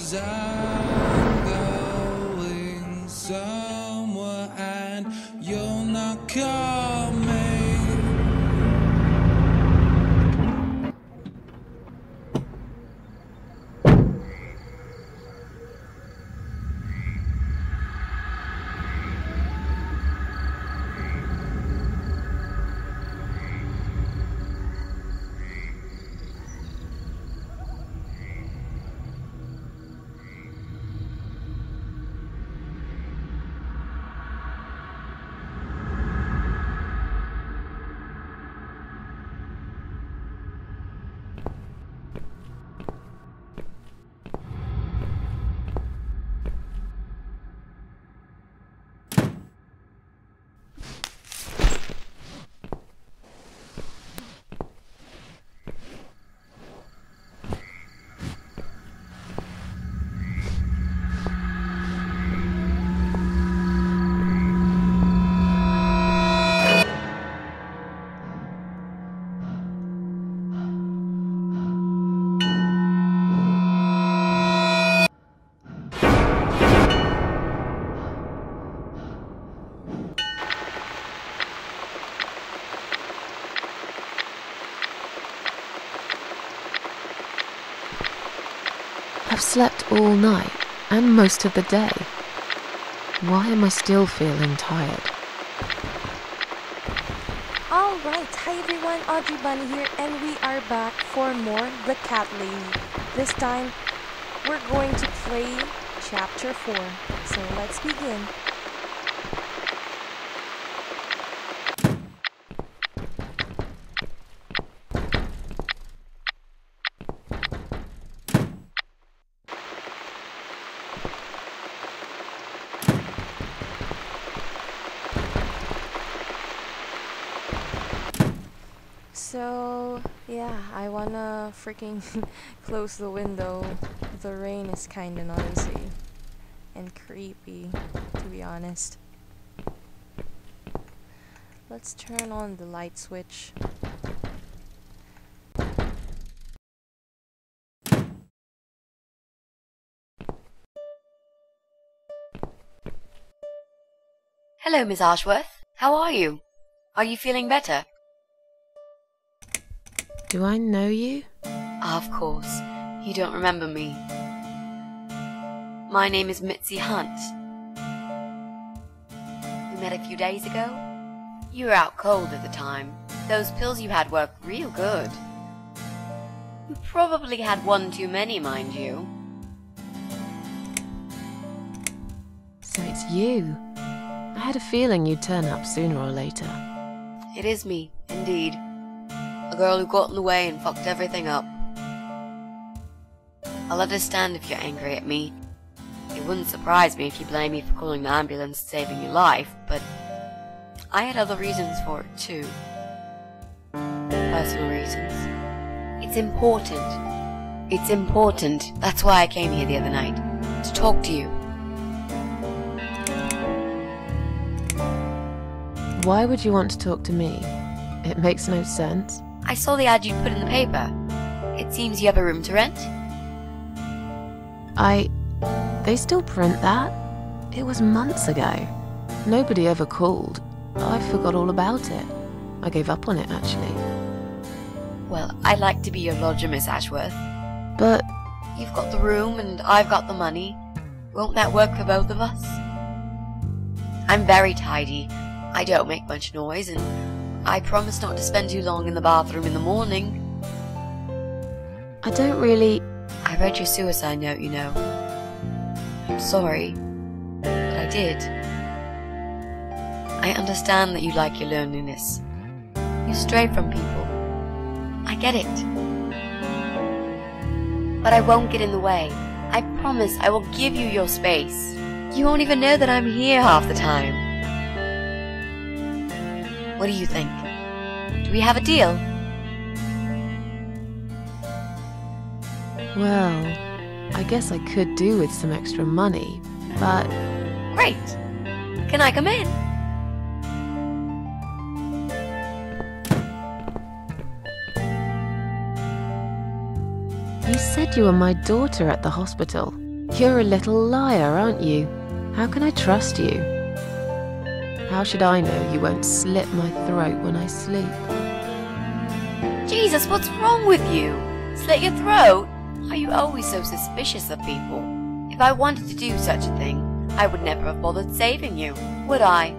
'cause I'm going somewhere and you're not coming. I've slept all night and most of the day. Why am I still feeling tired? Alright, hi everyone, Audrey Bunny here, and we are back for more The Cat Lady. This time, we're going to play Chapter 4, so let's begin. So, yeah, I wanna freaking close the window. The rain is kinda noisy and creepy, to be honest. Let's turn on the light switch. Hello, Miss Ashworth. How are you? Are you feeling better? Do I know you? Of course. You don't remember me. My name is Mitzi Hunt. We met a few days ago. You were out cold at the time. Those pills you had worked real good. You probably had one too many, mind you. So it's you. I had a feeling you'd turn up sooner or later. It is me, indeed. A girl who got in the way and fucked everything up. I'll understand if you're angry at me. It wouldn't surprise me if you blame me for calling the ambulance and saving your life, but I had other reasons for it too. Personal reasons. It's important. It's important. That's why I came here the other night. To talk to you. Why would you want to talk to me? It makes no sense. I saw the ad you put in the paper. It seems you have a room to rent. They still print that? It was months ago. Nobody ever called. I forgot all about it. I gave up on it, actually. Well, I'd like to be your lodger, Miss Ashworth. But You've got the room and I've got the money. Won't that work for both of us? I'm very tidy. I don't make much noise, and I promise not to spend too long in the bathroom in the morning. I don't really... I read your suicide note, you know. I'm sorry, but I did. I understand that you like your loneliness. You stray from people. I get it. But I won't get in the way. I promise I will give you your space. You won't even know that I'm here half the time. What do you think? Do we have a deal? Well, I guess I could do with some extra money, but... Great! Can I come in? You said you were my daughter at the hospital. You're a little liar, aren't you? How can I trust you? How should I know you won't slit my throat when I sleep? Jesus, what's wrong with you? Slit your throat? Are you always so suspicious of people? If I wanted to do such a thing, I would never have bothered saving you, would I?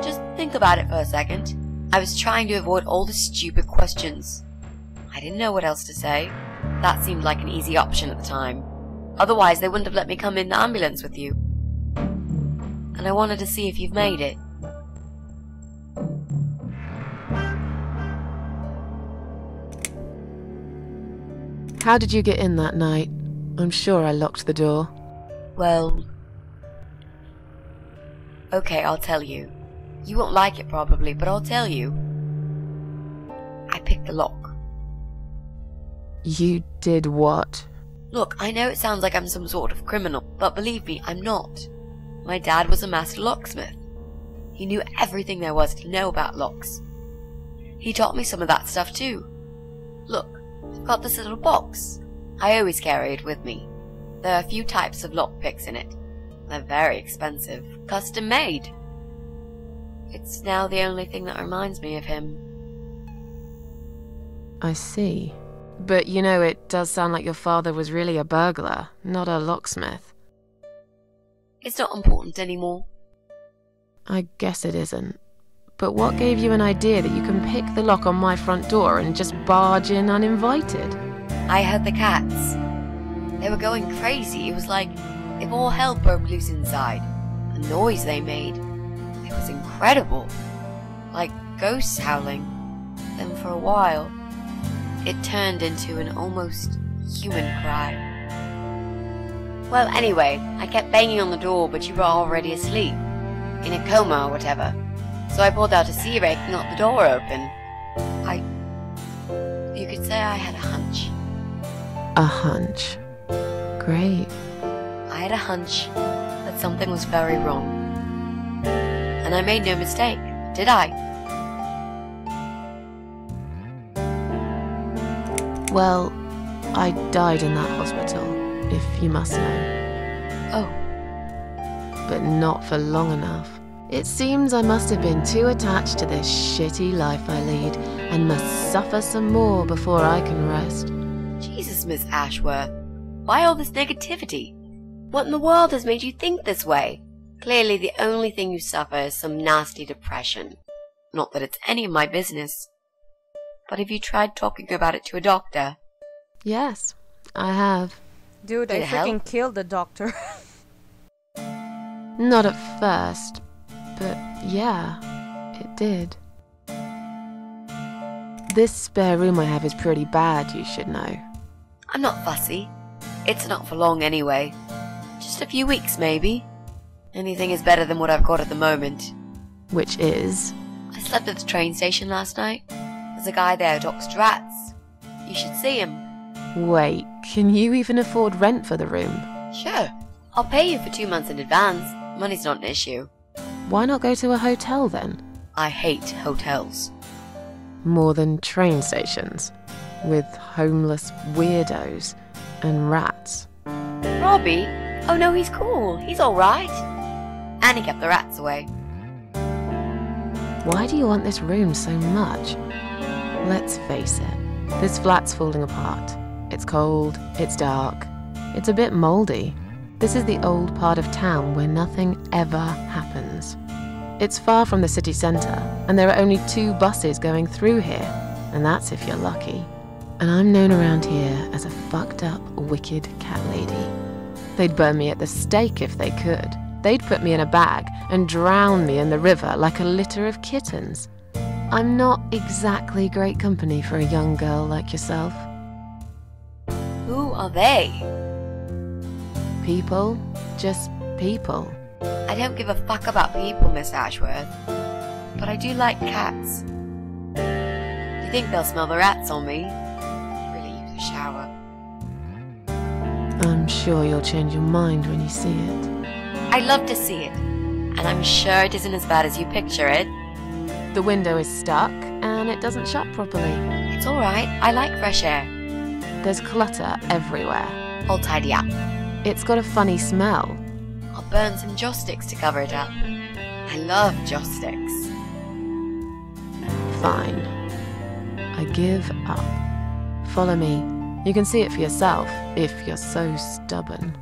Just think about it for a second. I was trying to avoid all the stupid questions. I didn't know what else to say. That seemed like an easy option at the time. Otherwise, they wouldn't have let me come in the ambulance with you. And I wanted to see if you've made it. How did you get in that night? I'm sure I locked the door. Well... Okay, I'll tell you. You won't like it probably, but I'll tell you. I picked the lock. You did what? Look, I know it sounds like I'm some sort of criminal, but believe me, I'm not. My dad was a master locksmith. He knew everything there was to know about locks. He taught me some of that stuff too. Look, I've got this little box. I always carry it with me. There are a few types of lockpicks in it. They're very expensive, custom made. It's now the only thing that reminds me of him. I see. But you know, it does sound like your father was really a burglar, not a locksmith. It's not important anymore. I guess it isn't. But what gave you an idea that you can pick the lock on my front door and just barge in uninvited? I heard the cats. They were going crazy. It was like if all hell broke loose inside. The noise they made. It was incredible. Like ghosts howling. Then for a while, it turned into an almost human cry. Well, anyway, I kept banging on the door, but you were already asleep. In a coma or whatever. So I pulled out a sea rake and got the door open. You could say I had a hunch. A hunch. Great. I had a hunch that something was very wrong. And I made no mistake, did I? Well, I died in that hospital, if you must know. Oh. But not for long enough. It seems I must have been too attached to this shitty life I lead, and must suffer some more before I can rest. Jesus, Miss Ashworth. Why all this negativity? What in the world has made you think this way? Clearly the only thing you suffer is some nasty depression. Not that it's any of my business. But have you tried talking about it to a doctor? Yes, I have. Dude, I freaking killed the doctor. Not at first, but yeah, it did. This spare room I have is pretty bad, you should know. I'm not fussy. It's not for long anyway. Just a few weeks, maybe. Anything is better than what I've got at the moment. Which is? I slept at the train station last night. There's a guy there who talks to rats. You should see him. Wait, can you even afford rent for the room? Sure. I'll pay you for 2 months in advance. Money's not an issue. Why not go to a hotel then? I hate hotels. More than train stations, with homeless weirdos and rats. Robbie? Oh no, he's cool. He's alright. And he kept the rats away. Why do you want this room so much? Let's face it, this flat's falling apart. It's cold, it's dark, it's a bit mouldy. This is the old part of town where nothing ever happens. It's far from the city centre, and there are only 2 buses going through here, and that's if you're lucky. And I'm known around here as a fucked up, wicked cat lady. They'd burn me at the stake if they could. They'd put me in a bag and drown me in the river like a litter of kittens. I'm not exactly great company for a young girl like yourself. Who are they? People. Just people. I don't give a fuck about people, Miss Ashworth. But I do like cats. You think they'll smell the rats on me? Really use a shower. I'm sure you'll change your mind when you see it. I'd love to see it. And I'm sure it isn't as bad as you picture it. The window is stuck, and it doesn't shut properly. It's alright. I like fresh air. There's clutter everywhere. I'll tidy up. It's got a funny smell. I'll burn some joss sticks to cover it up. I love joss sticks. Fine. I give up. Follow me. You can see it for yourself, if you're so stubborn.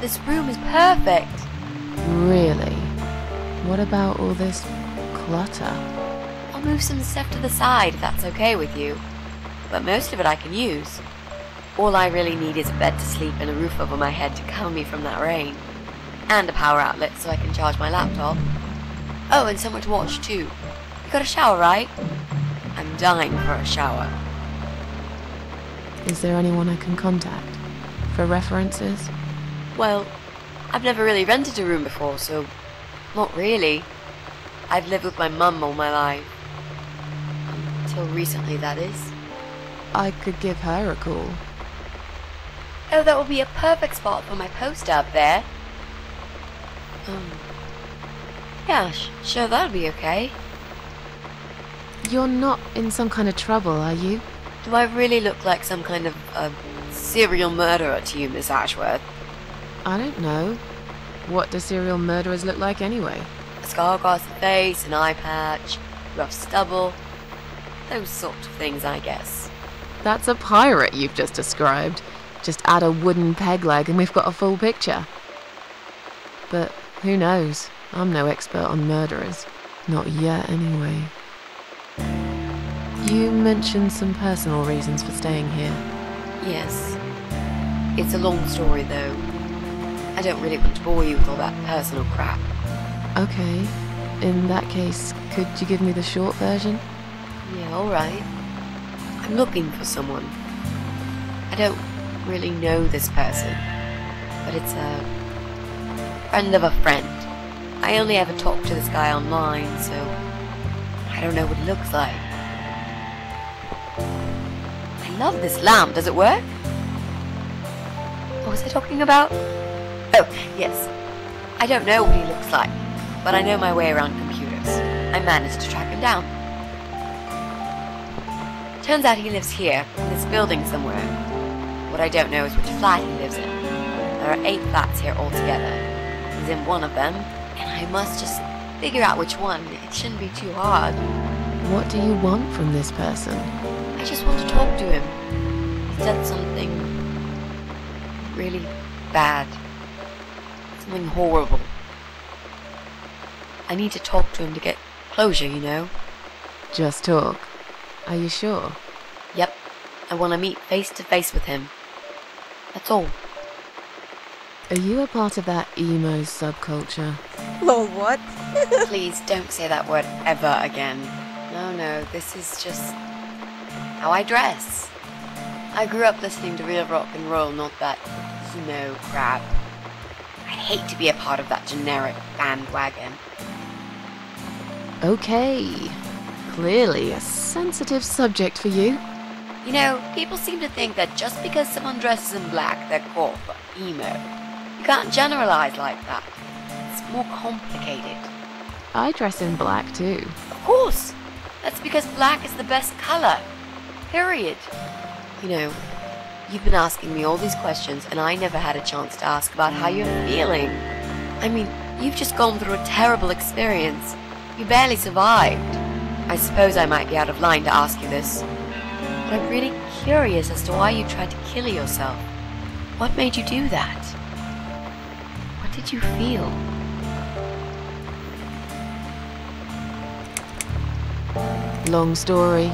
This room is perfect. Really? What about all this clutter? I'll move some stuff to the side if that's okay with you. But most of it I can use. All I really need is a bed to sleep and a roof over my head to cover me from that rain. And a power outlet so I can charge my laptop. Oh, and somewhere to watch too. You got a shower, right? I'm dying for a shower. Is there anyone I can contact? For references? Well, I've never really rented a room before, so not really. I've lived with my mum all my life. Until recently, that is. I could give her a call. Oh, that would be a perfect spot for my poster up there. Yeah, sure, that would be okay. You're not in some kind of trouble, are you? Do I really look like some kind of serial murderer to you, Miss Ashworth? I don't know. What do serial murderers look like anyway? A scar across the face, an eye patch, rough stubble. Those sort of things, I guess. That's a pirate you've just described. Just add a wooden peg leg and we've got a full picture. But who knows? I'm no expert on murderers. Not yet, anyway. You mentioned some personal reasons for staying here. Yes. It's a long story, though. I don't really want to bore you with all that personal crap. Okay. In that case, could you give me the short version? Yeah, alright. I'm looking for someone. I don't really know this person, but it's a friend of a friend. I only ever talk to this guy online, so I don't know what he looks like. I love this lamp. Does it work? What was I talking about? Oh, yes. I don't know what he looks like, but I know my way around computers. I managed to track him down. Turns out he lives here, in this building somewhere. What I don't know is which flat he lives in. There are 8 flats here altogether. He's in one of them, and I must just figure out which one. It shouldn't be too hard. What do you want from this person? I just want to talk to him. He's done something really bad. Something horrible. I need to talk to him to get closure, you know? Just talk. Are you sure? Yep. I want to meet face to face with him. That's all. Are you a part of that emo subculture? Lol, what? Please don't say that word ever again. No, this is just how I dress. I grew up listening to real rock and roll, not that emo crap. I hate to be a part of that generic bandwagon. Okay. Clearly a sensitive subject for you. You know, people seem to think that just because someone dresses in black, they're called emo. You can't generalize like that. It's more complicated. I dress in black too. Of course! That's because black is the best color. Period. You know, you've been asking me all these questions and I never had a chance to ask about how you're feeling. I mean, you've just gone through a terrible experience. You barely survived. I suppose I might be out of line to ask you this, but I'm really curious as to why you tried to kill yourself. What made you do that? What did you feel? Long story.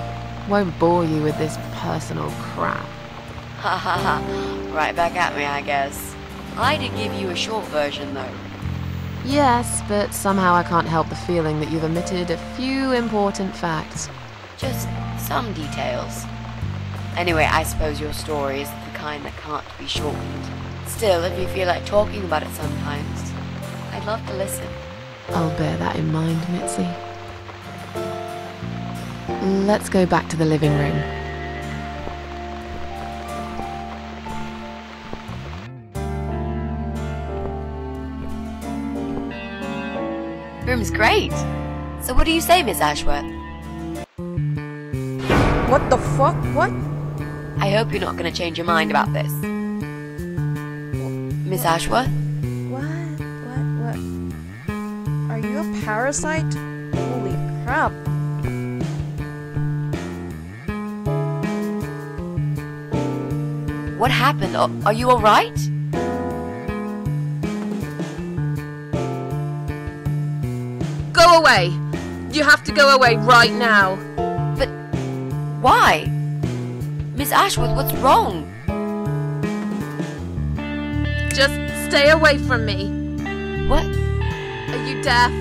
Won't bore you with this personal crap. Ha ha ha. Right back at me, I guess. I did give you a short version, though. Yes, but somehow I can't help the feeling that you've omitted a few important facts. Just some details. Anyway, I suppose your story is the kind that can't be shortened. Still, if you feel like talking about it sometimes, I'd love to listen. I'll bear that in mind, Mitzi. Let's go back to the living room. room's great. So what do you say, Miss Ashworth? What the fuck? What? I hope you're not going to change your mind about this. Miss Ashworth? What? Are you a parasite? Holy crap. What happened? Are you alright? Go away! You have to go away right now. But why? Miss Ashworth, what's wrong? Just stay away from me. What? Are you deaf?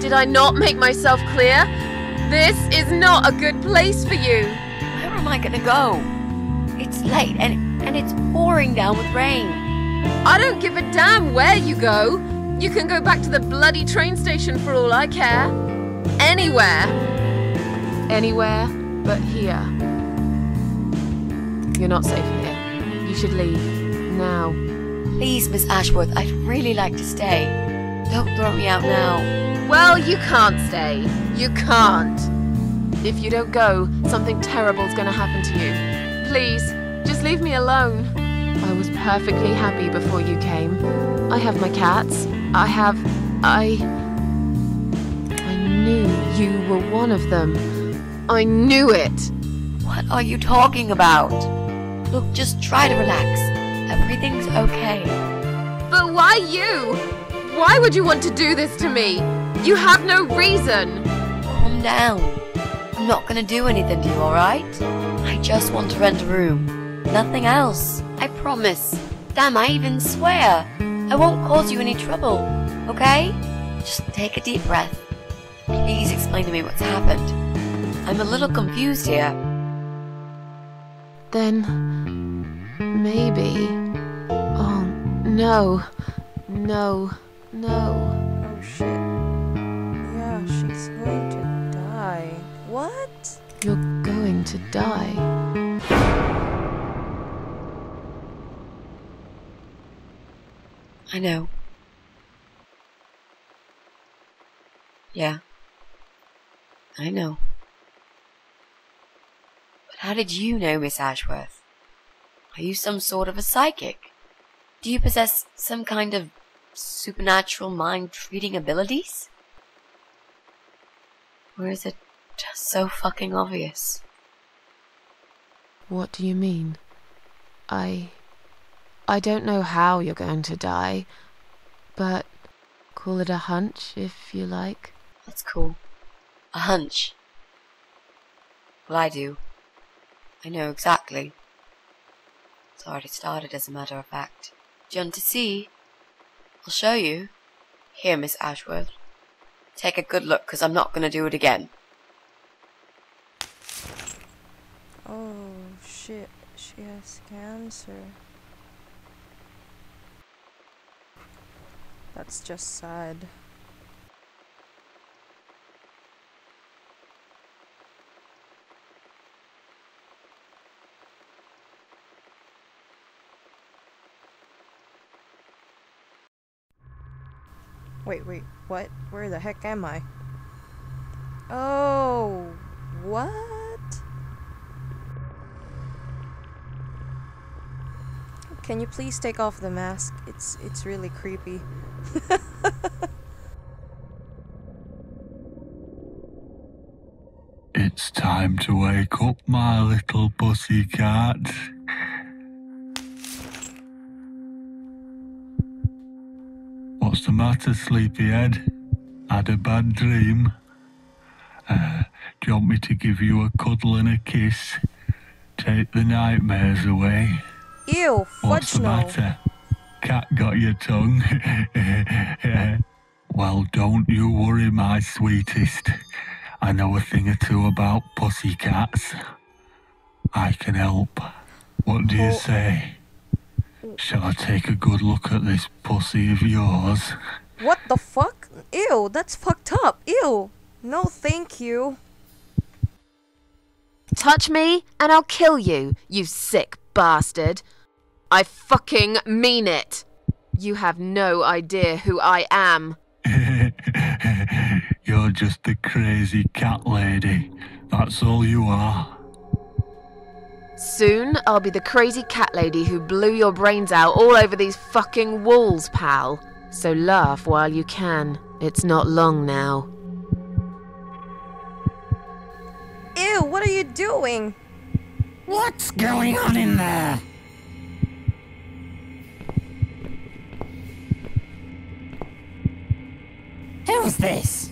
Did I not make myself clear? This is not a good place for you. Where am I gonna go? It's late and it's pouring down with rain. I don't give a damn where you go. You can go back to the bloody train station for all I care. Anywhere. Anywhere but here. You're not safe here. You should leave. Now. Please, Miss Ashworth, I'd really like to stay. Don't throw me out now. Well, you can't stay. You can't. If you don't go, something terrible's gonna happen to you. Please, just leave me alone. I was perfectly happy before you came. I have my cats. I knew you were one of them. I knew it. What are you talking about? Look, just try to relax. Everything's okay. But why you? Why would you want to do this to me? You have no reason. Calm down. I'm not gonna do anything to you, alright? I just want to rent a room. Nothing else. I promise. Damn, I even swear. I won't cause you any trouble, okay? Just take a deep breath. Please explain to me what's happened. I'm a little confused here. Then maybe. Oh no. No. Oh shit. Yeah, she's going to die. What? You're going to die. I know. Yeah. I know. But how did you know, Miss Ashworth? Are you some sort of a psychic? Do you possess some kind of supernatural mind-reading abilities? Or is it just so fucking obvious? What do you mean? I don't know how you're going to die, but call it a hunch if you like. That's cool. A hunch. Well, I do. I know exactly. It's already started, as a matter of fact. Do you want to see? I'll show you. Here, Miss Ashworth. Take a good look, because I'm not going to do it again. Oh shit, she has cancer. That's just sad. Wait, what? Where the heck am I? Oh, what? Can you please take off the mask? It's really creepy. It's time to wake up, my little pussycat. What's the matter, Sleepyhead? Had a bad dream? Do you want me to give you a cuddle and a kiss? Take the nightmares away? Ew, What's the fudge no. matter? Cat got your tongue? Well, don't you worry, my sweetest. I know a thing or two about pussycats. I can help. What do you say? Shall I take a good look at this pussy of yours? What the fuck? Ew, that's fucked up. Ew. No, thank you. Touch me and I'll kill you, you sick bastard. I fucking mean it. You have no idea who I am. You're just a crazy cat lady. That's all you are. Soon, I'll be the crazy cat lady who blew your brains out all over these fucking walls, pal. So laugh while you can. It's not long now. Ew, what are you doing? What's going on in there? Who's this?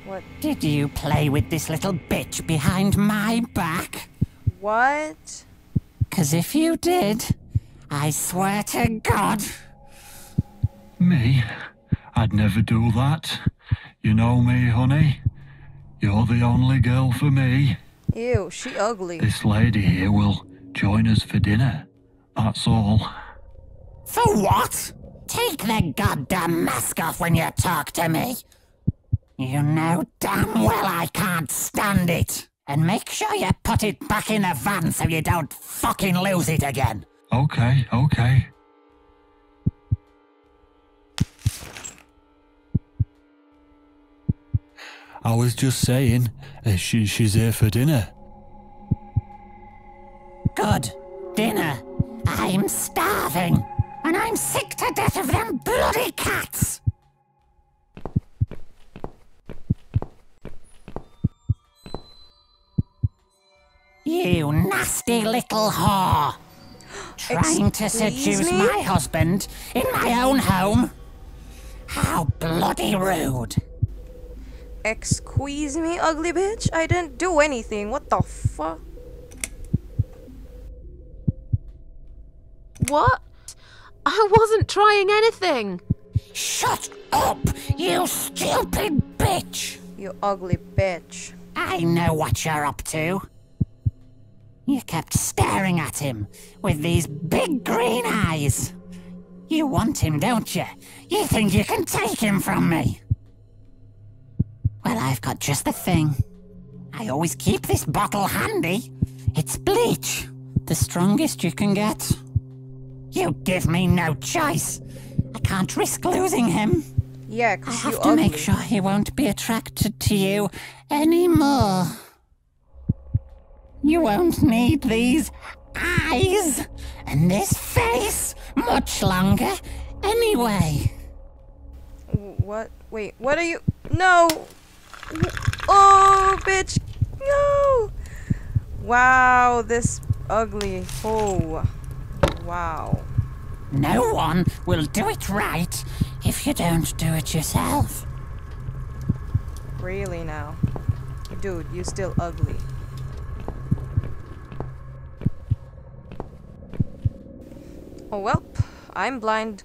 What? Did you play with this little bitch behind my back? What? 'Cause if you did, I swear to God. Me? I'd never do that. You know me, honey. You're the only girl for me. Ew, she ugly. This lady here will join us for dinner. That's all. For what? Take the goddamn mask off when you talk to me. You know damn well I can't stand it. And make sure you put it back in the van so you don't fucking lose it again. Okay. I was just saying, she's here for dinner. Good. Dinner. I'm starving. And I'm sick to death of them bloody cats. You nasty little whore. Trying to seduce my husband in my own home? How bloody rude. Excuse me, ugly bitch? I didn't do anything. What the fuck? What? I wasn't trying anything. Shut up, you stupid bitch. You ugly bitch. I know what you're up to. You kept staring at him with these big green eyes. You want him, don't you? You think you can take him from me? Well, I've got just the thing. I always keep this bottle handy. It's bleach, the strongest you can get. You give me no choice. I can't risk losing him. Yeah, I 'cause have you to ugly. make sure he won't be attracted to you anymore. You won't need these eyes and this face much longer anyway. What? Wait, what are you? No! Oh, bitch! No! Wow, this ugly hoe. Wow. No one will do it right if you don't do it yourself. Really now? Dude, you still ugly. Oh well, I'm blind.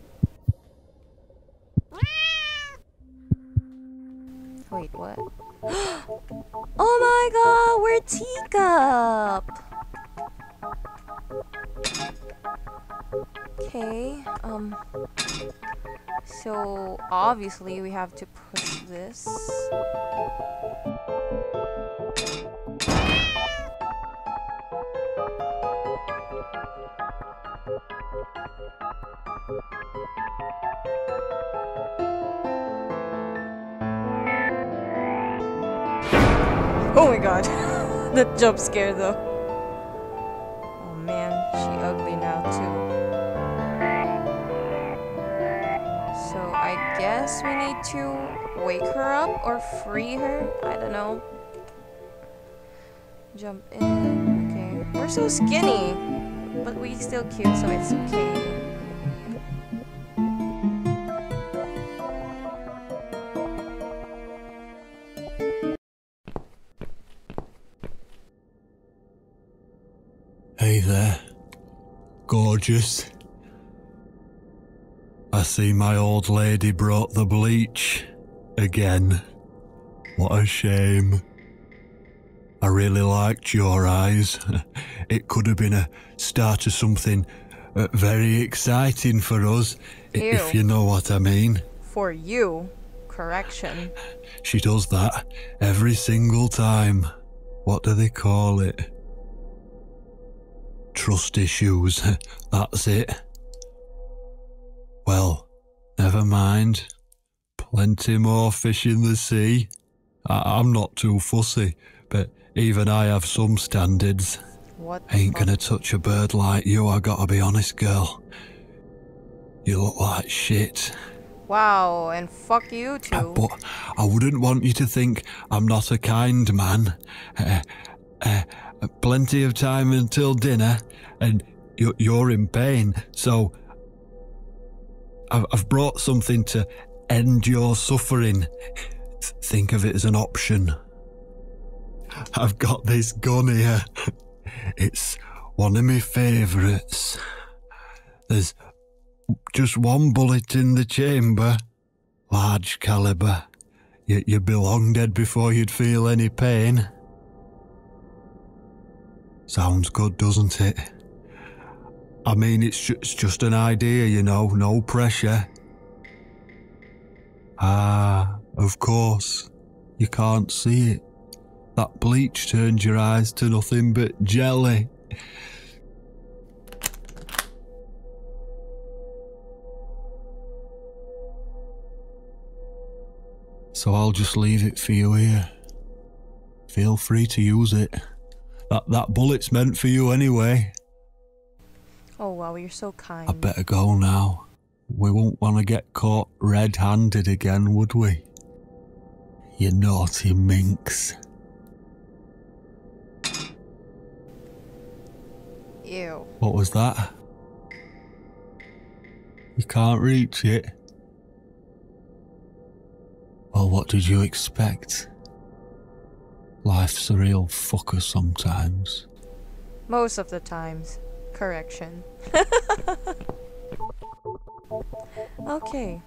Wait, what? Oh my god, we're teacup! Okay, so obviously we have to push this. Oh my god, the jump scare though. Oh man, she ugly now too. So I guess we need to wake her up or free her. I don't know. Jump in. Okay, we're so skinny, but we still cute, so it's okay. Hey there, gorgeous. I see my old lady brought the bleach again. What a shame. I really liked your eyes. It could have been a start of something very exciting for us, if you know what I mean. For you, correction. She does that every single time. What do they call it? Trust issues, that's it. Well, never mind. Plenty more fish in the sea. I'm not too fussy, but even I have some standards. What? Ain't gonna touch a bird like you, I gotta be honest, girl. You look like shit. Wow, and fuck you too. But I wouldn't want you to think I'm not a kind man. Plenty of time until dinner, and you're in pain, so I've brought something to end your suffering. Think of it as an option. I've got this gun here. It's one of my favourites. There's just one bullet in the chamber. Large caliber. You'd be long dead before you'd feel any pain. Sounds good, doesn't it? I mean, it's just an idea, you know, no pressure. Ah, of course. You can't see it. That bleach turned your eyes to nothing but jelly. So I'll just leave it for you here. Feel free to use it. That bullet's meant for you anyway. Oh wow, you're so kind. I better go now. We won't want to get caught red-handed again, would we? You naughty minx. Ew. What was that? You can't reach it? Well, what did you expect? Life's a real fucker sometimes. Most of the times. Correction. Okay.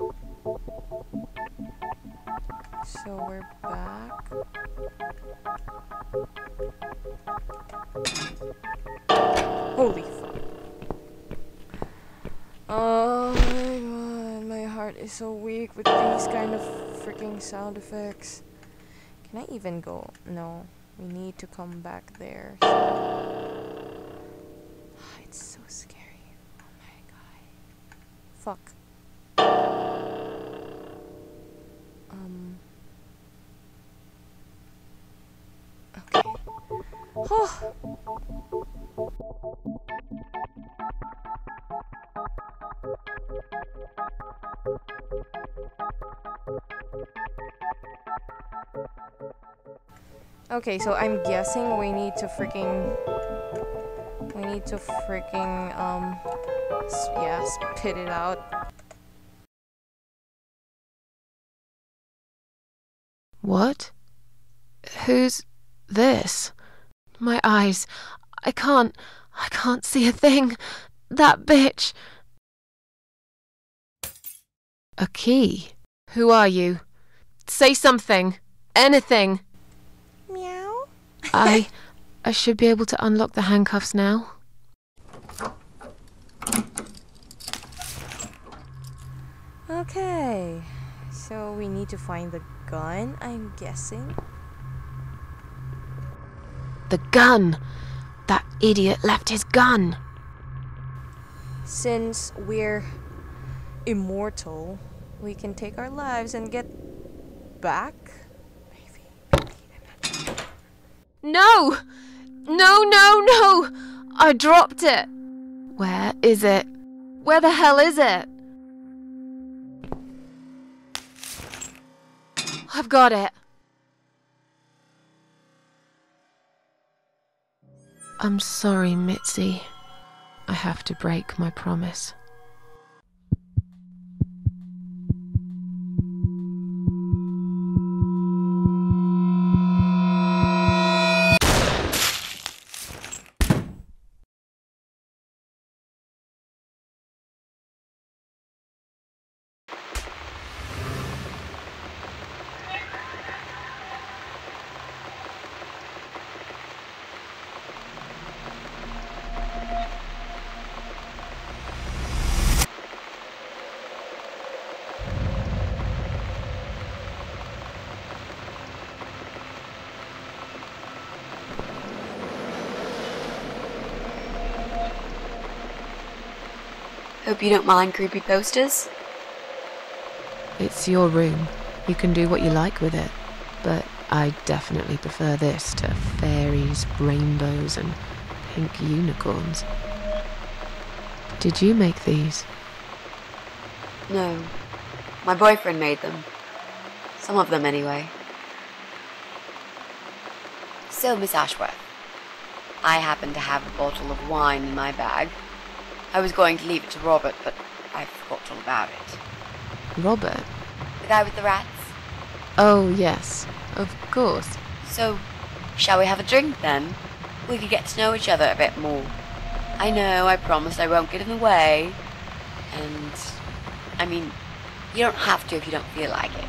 So we're back. Holy fuck. Oh my god, my heart is so weak with these kind of freaking sound effects. Can I even go? No, we need to come back there. It's so scary. Oh my god. Fuck. Okay. Oh. Okay, so I'm guessing we need to freaking yeah, spit it out. What? Who's this? My eyes. I can't see a thing. That bitch. A key? Who are you? Say something. Anything. Meow. I should be able to unlock the handcuffs now. Okay. So we need to find the gun, I'm guessing. The gun! That idiot left his gun! Since we're immortal, we can take our lives and get back? Maybe. No! No, no, no! I dropped it! Where is it? Where the hell is it? I've got it. I'm sorry, Mitzi. I have to break my promise. Hope you don't mind creepy posters. It's your room. You can do what you like with it. But I definitely prefer this to fairies, rainbows, and pink unicorns. Did you make these? No. My boyfriend made them. Some of them, anyway. So, Miss Ashworth, I happen to have a bottle of wine in my bag. I was going to leave it to Robert, but I forgot all about it. Robert? The guy with the rats? Oh, yes. Of course. So, shall we have a drink, then? We could get to know each other a bit more. I know, I promised I won't get in the way. And, I mean, you don't have to if you don't feel like it.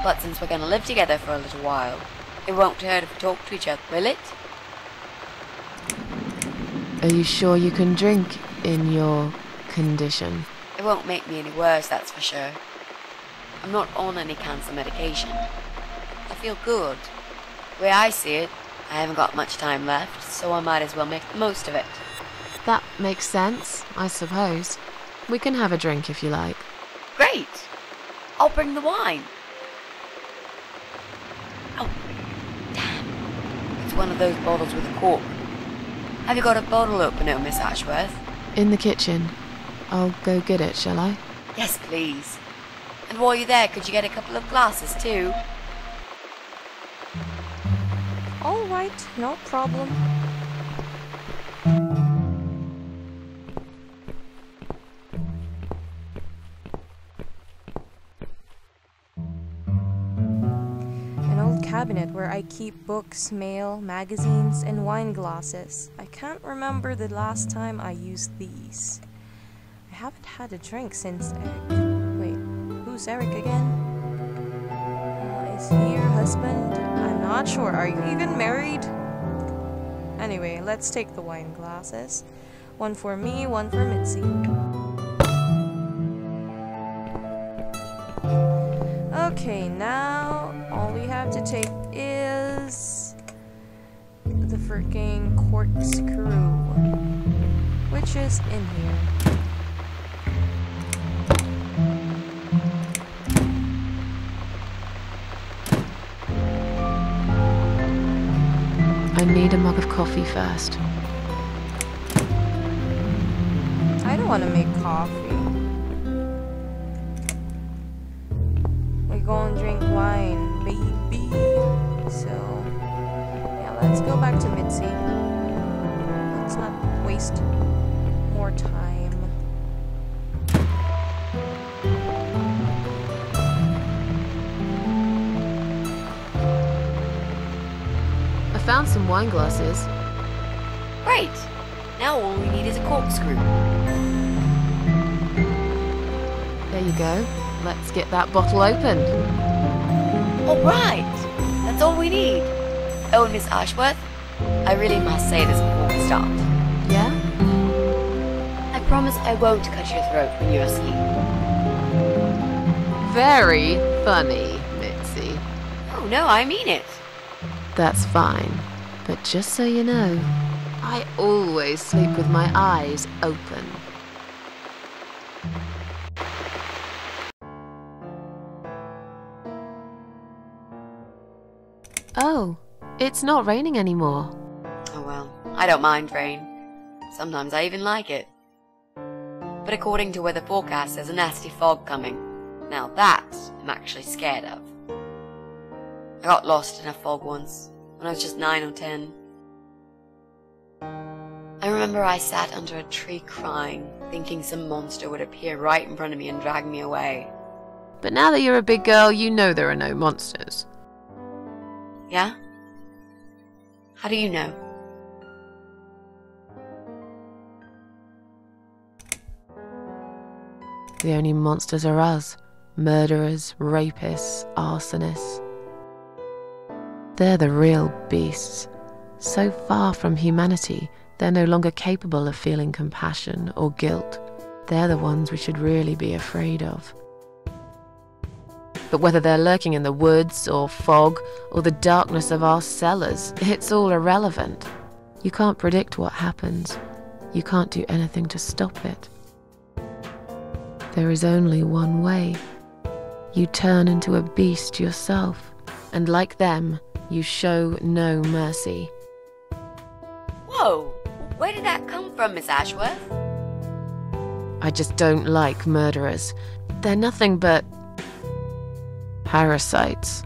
But since we're going to live together for a little while, it won't hurt if we talk to each other, will it? Are you sure you can drink in your condition? It won't make me any worse, that's for sure. I'm not on any cancer medication. I feel good. The way I see it, I haven't got much time left, so I might as well make the most of it. That makes sense, I suppose. We can have a drink if you like. Great! I'll bring the wine. Oh, damn. It's one of those bottles with a cork. Have you got a bottle opener, Miss Ashworth? In the kitchen. I'll go get it, shall I? Yes, please. And while you're there, could you get a couple of glasses, too? Alright, no problem. An old cabinet where I keep books, mail, magazines, and wine glasses. I can't remember the last time I used these. I haven't had a drink since Wait, who's Eric again? Is he your husband? I'm not sure. Are you even married? Anyway, let's take the wine glasses. One for me, one for Mitzi. Okay, now all we have to take is the freaking corkscrew, which is in here. I need a mug of coffee first. I don't want to make coffee. We go and drink wine, baby. So, yeah, let's go back to Mitzi. Let's not waste more time. I found some wine glasses. Great! Now all we need is a corkscrew. There you go. Let's get that bottle opened. Alright! That's all we need. Oh, Miss Ashworth, I really must say this before we start. Yeah? I promise I won't cut your throat when you're asleep. Very funny, Mitzi. Oh no, I mean it. That's fine. But just so you know, I always sleep with my eyes open. Oh, it's not raining anymore. Oh well, I don't mind rain. Sometimes I even like it. But according to weather forecast, there's a nasty fog coming. Now that I'm actually scared of. I got lost in a fog once, when I was just 9 or 10. I remember I sat under a tree crying, thinking some monster would appear right in front of me and drag me away. But now that you're a big girl, you know there are no monsters. Yeah? How do you know? The only monsters are us. Murderers, rapists, arsonists. They're the real beasts. So far from humanity, they're no longer capable of feeling compassion or guilt. They're the ones we should really be afraid of. But whether they're lurking in the woods or fog or the darkness of our cellars, it's all irrelevant. You can't predict what happens. You can't do anything to stop it. There is only one way. you turn into a beast yourself. And like them, you show no mercy. Whoa! Where did that come from, Miss Ashworth? I just don't like murderers. They're nothing but parasites.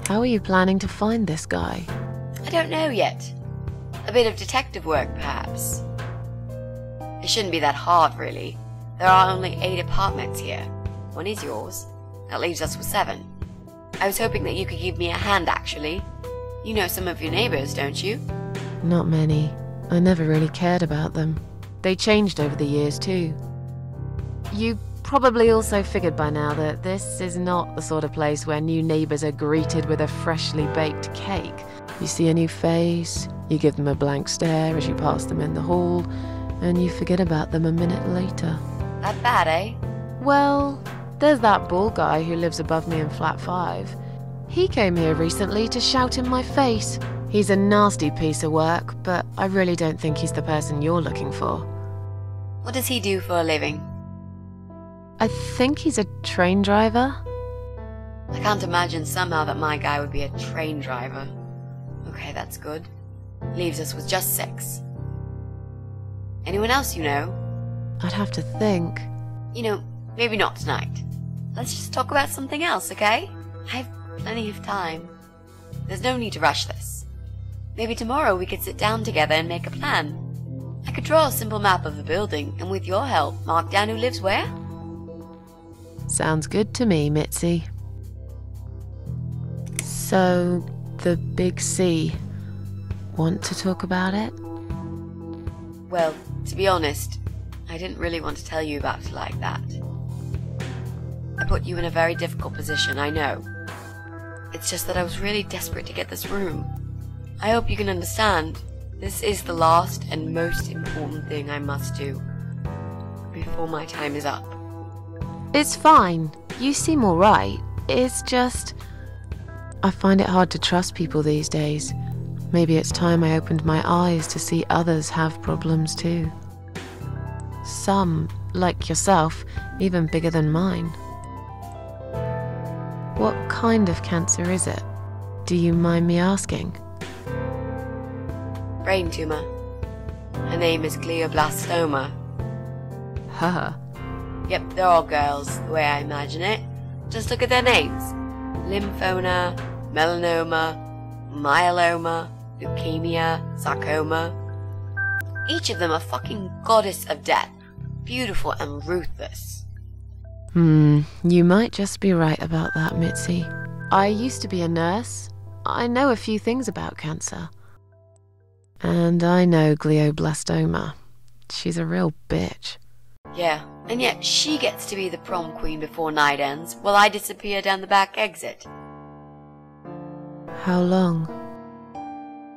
How are you planning to find this guy? I don't know yet. A bit of detective work, perhaps. It shouldn't be that hard, really. There are only 8 apartments here. 1 is yours. That leaves us with 7. I was hoping that you could give me a hand, actually. You know some of your neighbours, don't you? Not many. I never really cared about them. They changed over the years, too. You probably also figured by now that this is not the sort of place where new neighbours are greeted with a freshly baked cake. You see a new face, you give them a blank stare as you pass them in the hall, and you forget about them a minute later. That bad, eh? Well, there's that bald guy who lives above me in flat 5. He came here recently to shout in my face. He's a nasty piece of work, but I really don't think he's the person you're looking for. What does he do for a living? I think he's a train driver. I can't imagine somehow that my guy would be a train driver. Okay, that's good. Leaves us with just 6. Anyone else you know? I'd have to think. You know, maybe not tonight. Let's just talk about something else, okay? I have plenty of time. There's no need to rush this. Maybe tomorrow we could sit down together and make a plan. I could draw a simple map of the building, and with your help, mark down who lives where. Sounds good to me, Mitzi. So, the Big C. Want to talk about it? Well, to be honest, I didn't really want to tell you about it like that. I put you in a very difficult position, I know. It's just that I was really desperate to get this room. I hope you can understand. This is the last and most important thing I must do before my time is up. It's fine. You seem alright. It's just... I find it hard to trust people these days. Maybe it's time I opened my eyes to see others have problems too. Some, like yourself, even bigger than mine. What kind of cancer is it? Do you mind me asking? Brain tumor. Her name is glioblastoma. Haha. Yep, they're all girls, the way I imagine it. Just look at their names. Lymphoma, melanoma, myeloma, leukemia, sarcoma. Each of them a fucking goddess of death. Beautiful and ruthless. You might just be right about that, Mitzi. I used to be a nurse. I know a few things about cancer. And I know glioblastoma. She's a real bitch. Yeah, and yet she gets to be the prom queen before night ends, while I disappear down the back exit. How long?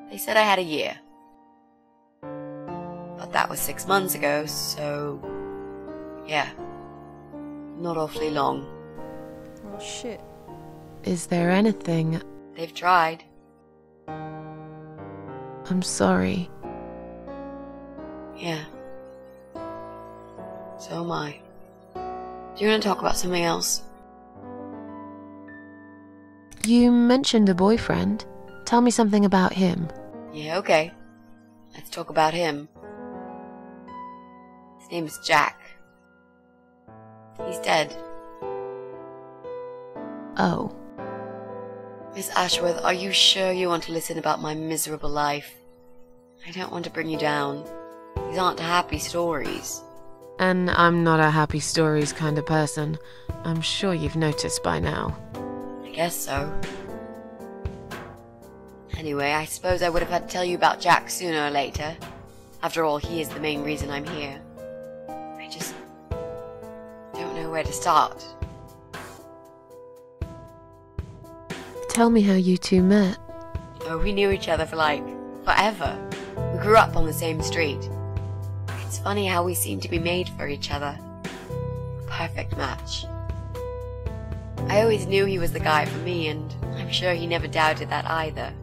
They said I had a year. But that was 6 months ago, so... yeah. Not awfully long. Oh shit. Is there anything... They've tried. I'm sorry. Yeah. So am I. Do you want to talk about something else? You mentioned a boyfriend. Tell me something about him. Yeah, okay. Let's talk about him. His name is Jack. He's dead. Oh. Miss Ashworth, are you sure you want to listen about my miserable life? I don't want to bring you down. These aren't happy stories. And I'm not a happy stories kind of person. I'm sure you've noticed by now. I guess so. Anyway, I suppose I would have had to tell you about Jack sooner or later. After all, he is the main reason I'm here. I just don't know where to start. Tell me how you two met. Oh, we knew each other for like forever. We grew up on the same street. It's funny how we seem to be made for each other. A perfect match. I always knew he was the guy for me, and I'm sure he never doubted that either.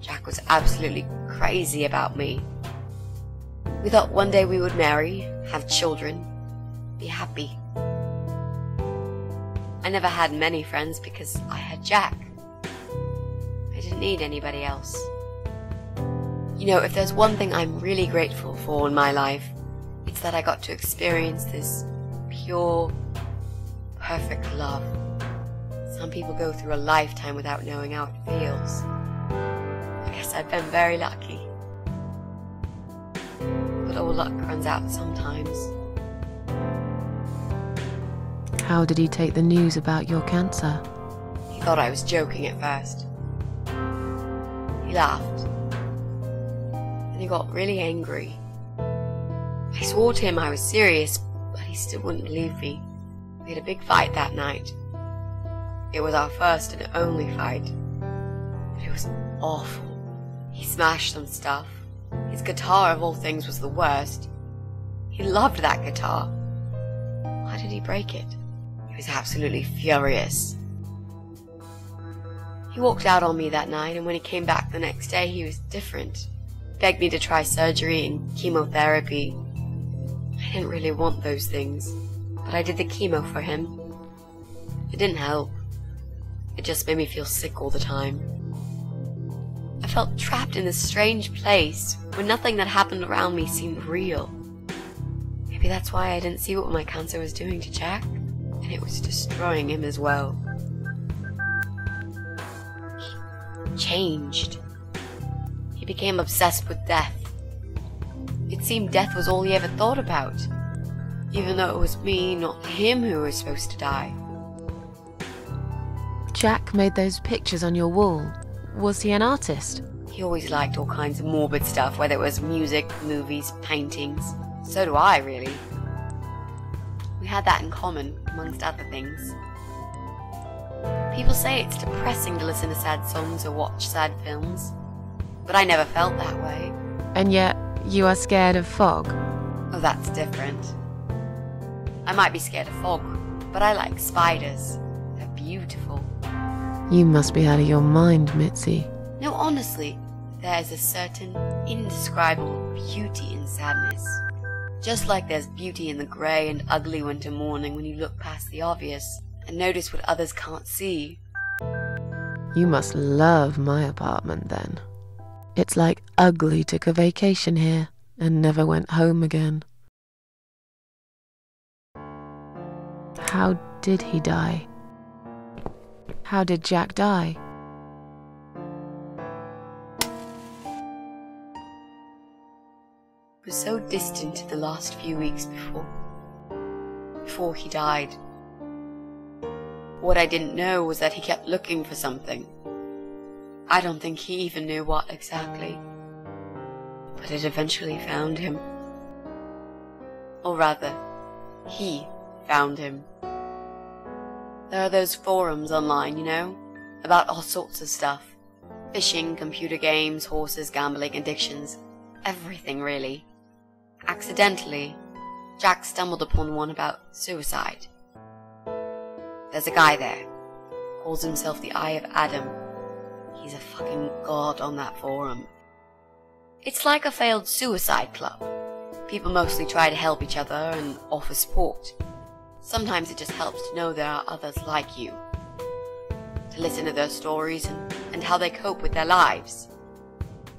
Jack was absolutely crazy about me. We thought one day we would marry, have children. be happy. I never had many friends because I had Jack. I didn't need anybody else. You know, if there's one thing I'm really grateful for in my life, it's that I got to experience this pure, perfect love. Some people go through a lifetime without knowing how it feels. I guess I've been very lucky. But all luck runs out sometimes. How did he take the news about your cancer? He thought I was joking at first. He laughed. Then he got really angry. I swore to him I was serious, but he still wouldn't believe me. We had a big fight that night. It was our first and only fight. But it was awful. He smashed some stuff. His guitar, of all things, was the worst. He loved that guitar. Why did he break it? He was absolutely furious. He walked out on me that night, and when he came back the next day, he was different. He begged me to try surgery and chemotherapy. I didn't really want those things, but I did the chemo for him. It didn't help. It just made me feel sick all the time. I felt trapped in this strange place where nothing that happened around me seemed real. Maybe that's why I didn't see what my cancer was doing to Jack, and it was destroying him as well. He changed. He became obsessed with death. It seemed death was all he ever thought about, even though it was me, not him, who was supposed to die. Jack made those pictures on your wall. Was he an artist? He always liked all kinds of morbid stuff, whether it was music, movies, paintings. So do I, really. We had that in common, amongst other things. People say it's depressing to listen to sad songs or watch sad films, but I never felt that way. And yet, you are scared of fog? Oh, that's different. I might be scared of fog, but I like spiders. They're beautiful. You must be out of your mind, Mitzi. No, honestly, there's a certain indescribable beauty in sadness. Just like there's beauty in the grey and ugly winter morning when you look past the obvious and notice what others can't see. You must love my apartment then. It's like Ugly took a vacation here and never went home again. How did he die? How did Jack die? It was so distant in the last few weeks before he died. What I didn't know was that he kept looking for something. I don't think he even knew what exactly, but it eventually found him. Or rather, he found him. There are those forums online, you know, about all sorts of stuff. Fishing, computer games, horses, gambling, addictions, everything really. Accidentally, Jack stumbled upon one about suicide. There's a guy there, calls himself the Eye of Adam. He's a fucking god on that forum. It's like a failed suicide club. People mostly try to help each other and offer support. Sometimes it just helps to know there are others like you. To listen to their stories and how they cope with their lives.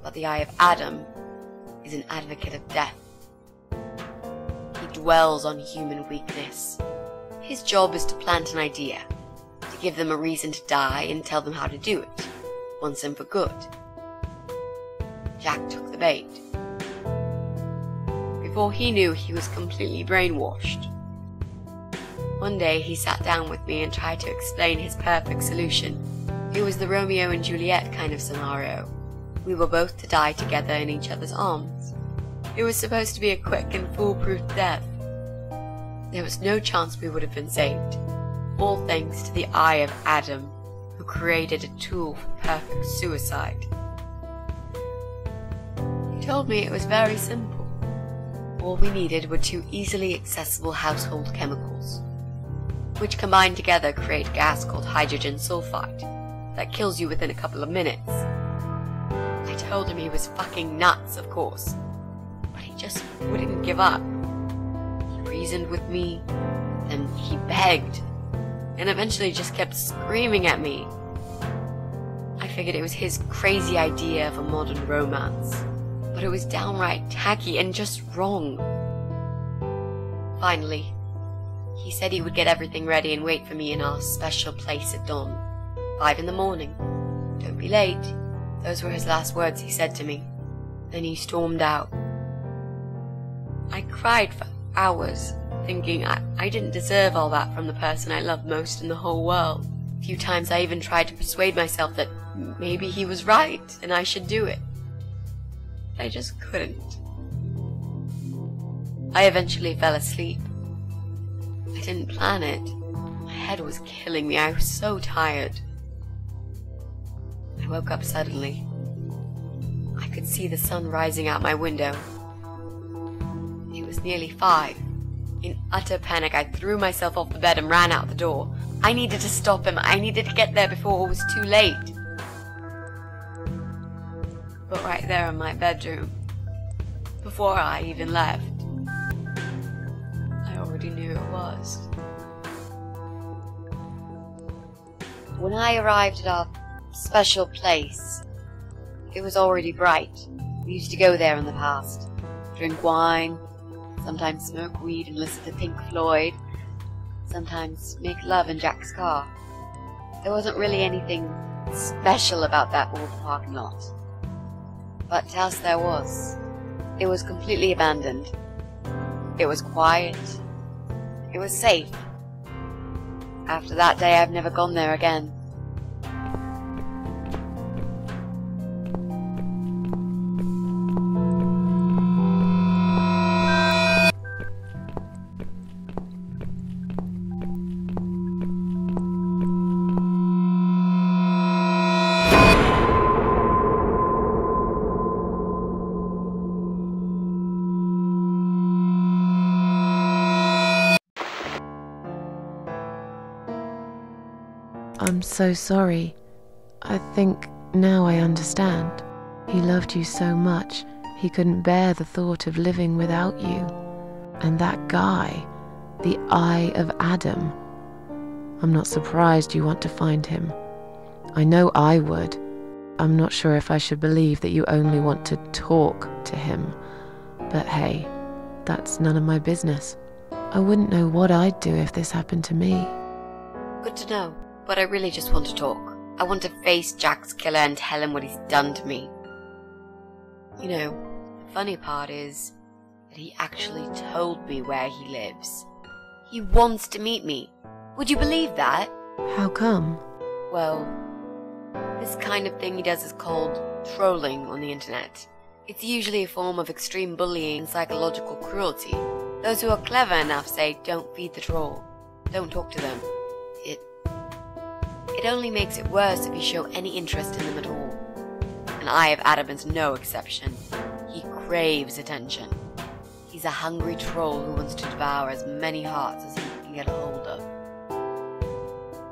But the Eye of Adam is an advocate of death. He dwells on human weakness. His job is to plant an idea, to give them a reason to die and tell them how to do it, once and for good. Jack took the bait. Before he knew, he was completely brainwashed. One day he sat down with me and tried to explain his perfect solution. It was the Romeo and Juliet kind of scenario. We were both to die together in each other's arms. It was supposed to be a quick and foolproof death. There was no chance we would have been saved. All thanks to the Eye of Adam, who created a tool for perfect suicide. He told me it was very simple. All we needed were 2 easily accessible household chemicals, which combined together create a gas called hydrogen sulfide that kills you within a couple of minutes. I told him he was fucking nuts, of course, but he just wouldn't give up. He reasoned with me, then he begged, and eventually just kept screaming at me. I figured it was his crazy idea of a modern romance, but it was downright tacky and just wrong. Finally, he said he would get everything ready and wait for me in our special place at dawn, 5 in the morning. Don't be late. Those were his last words he said to me. Then he stormed out. I cried for hours, thinking I didn't deserve all that from the person I loved most in the whole world. A few times I even tried to persuade myself that maybe he was right and I should do it. I just couldn't. I eventually fell asleep. I didn't plan it. My head was killing me. I was so tired. I woke up suddenly. I could see the sun rising out my window. It was nearly 5. In utter panic, I threw myself off the bed and ran out the door. I needed to stop him. I needed to get there before it was too late. But right there in my bedroom, before I even left, I already knew it was. When I arrived at our special place, it was already bright. We used to go there in the past, drink wine, sometimes smoke weed and listen to Pink Floyd, sometimes make love in Jack's car. There wasn't really anything special about that old parking lot. But to us there was. It was completely abandoned. It was quiet. It was safe. After that day, I've never gone there again. I'm so sorry. I think now I understand. He loved you so much, he couldn't bear the thought of living without you. And that guy, the Eye of Adam. I'm not surprised you want to find him. I know I would. I'm not sure if I should believe that you only want to talk to him. But hey, that's none of my business. I wouldn't know what I'd do if this happened to me. Good to know. But I really just want to talk. I want to face Jack's killer and tell him what he's done to me. You know, the funny part is that he actually told me where he lives. He wants to meet me. Would you believe that? How come? Well, this kind of thing he does is called trolling on the internet. It's usually a form of extreme bullying and psychological cruelty. Those who are clever enough say, don't feed the troll. Don't talk to them. It only makes it worse if you show any interest in them at all. And Eye of Adam is no exception. He craves attention. He's a hungry troll who wants to devour as many hearts as he can get a hold of.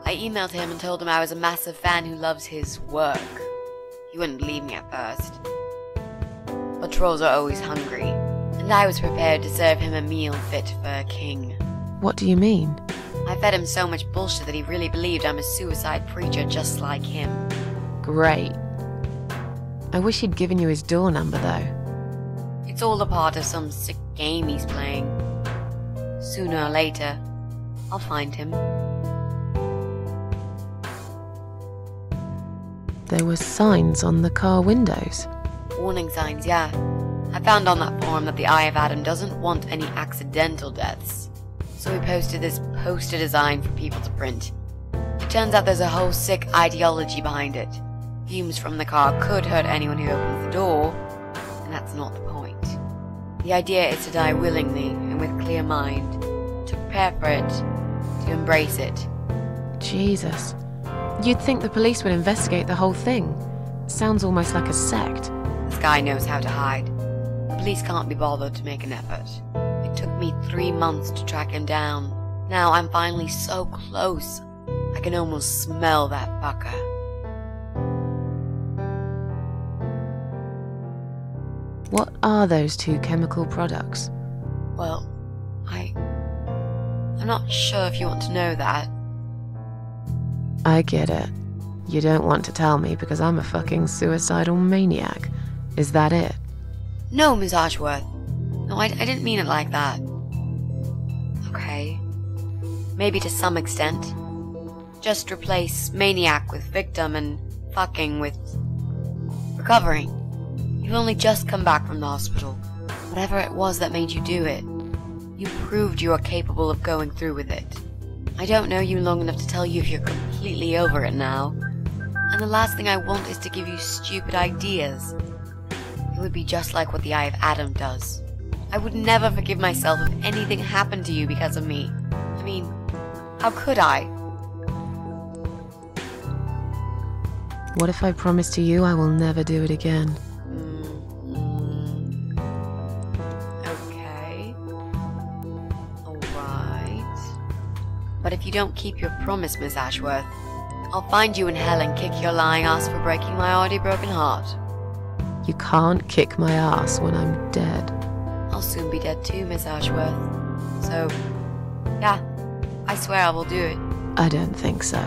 I emailed him and told him I was a massive fan who loves his work. He wouldn't believe me at first. But trolls are always hungry, and I was prepared to serve him a meal fit for a king. What do you mean? I fed him so much bullshit that he really believed I'm a suicide preacher just like him. Great. I wish he'd given you his door number, though. It's all a part of some sick game he's playing. Sooner or later, I'll find him. There were signs on the car windows. Warning signs, yeah. I found on that forum that the Eye of Adam doesn't want any accidental deaths. So we posted this poster design for people to print. It turns out there's a whole sick ideology behind it. Fumes from the car could hurt anyone who opens the door, and that's not the point. The idea is to die willingly and with clear mind, to prepare for it, to embrace it. Jesus. You'd think the police would investigate the whole thing. Sounds almost like a sect. This guy knows how to hide. The police can't be bothered to make an effort. It took me 3 months to track him down. Now I'm finally so close. I can almost smell that fucker. What are those 2 chemical products? Well, I not sure if you want to know that. I get it. You don't want to tell me because I'm a fucking suicidal maniac. Is that it? No, Miss Ashworth. No, I didn't mean it like that. Okay. Maybe to some extent. Just replace maniac with victim and fucking with recovering. You've only just come back from the hospital. Whatever it was that made you do it, you proved you are capable of going through with it. I don't know you long enough to tell you if you're completely over it now. And the last thing I want is to give you stupid ideas. It would be just like what the Eye of Adam does. I would never forgive myself if anything happened to you because of me. I mean, how could I? What if I promise to you I will never do it again? Okay. Alright. But if you don't keep your promise, Miss Ashworth, I'll find you in hell and kick your lying ass for breaking my already broken heart. You can't kick my ass when I'm dead. I'll soon be dead too, Miss Ashworth. So, yeah, I swear I will do it. I don't think so.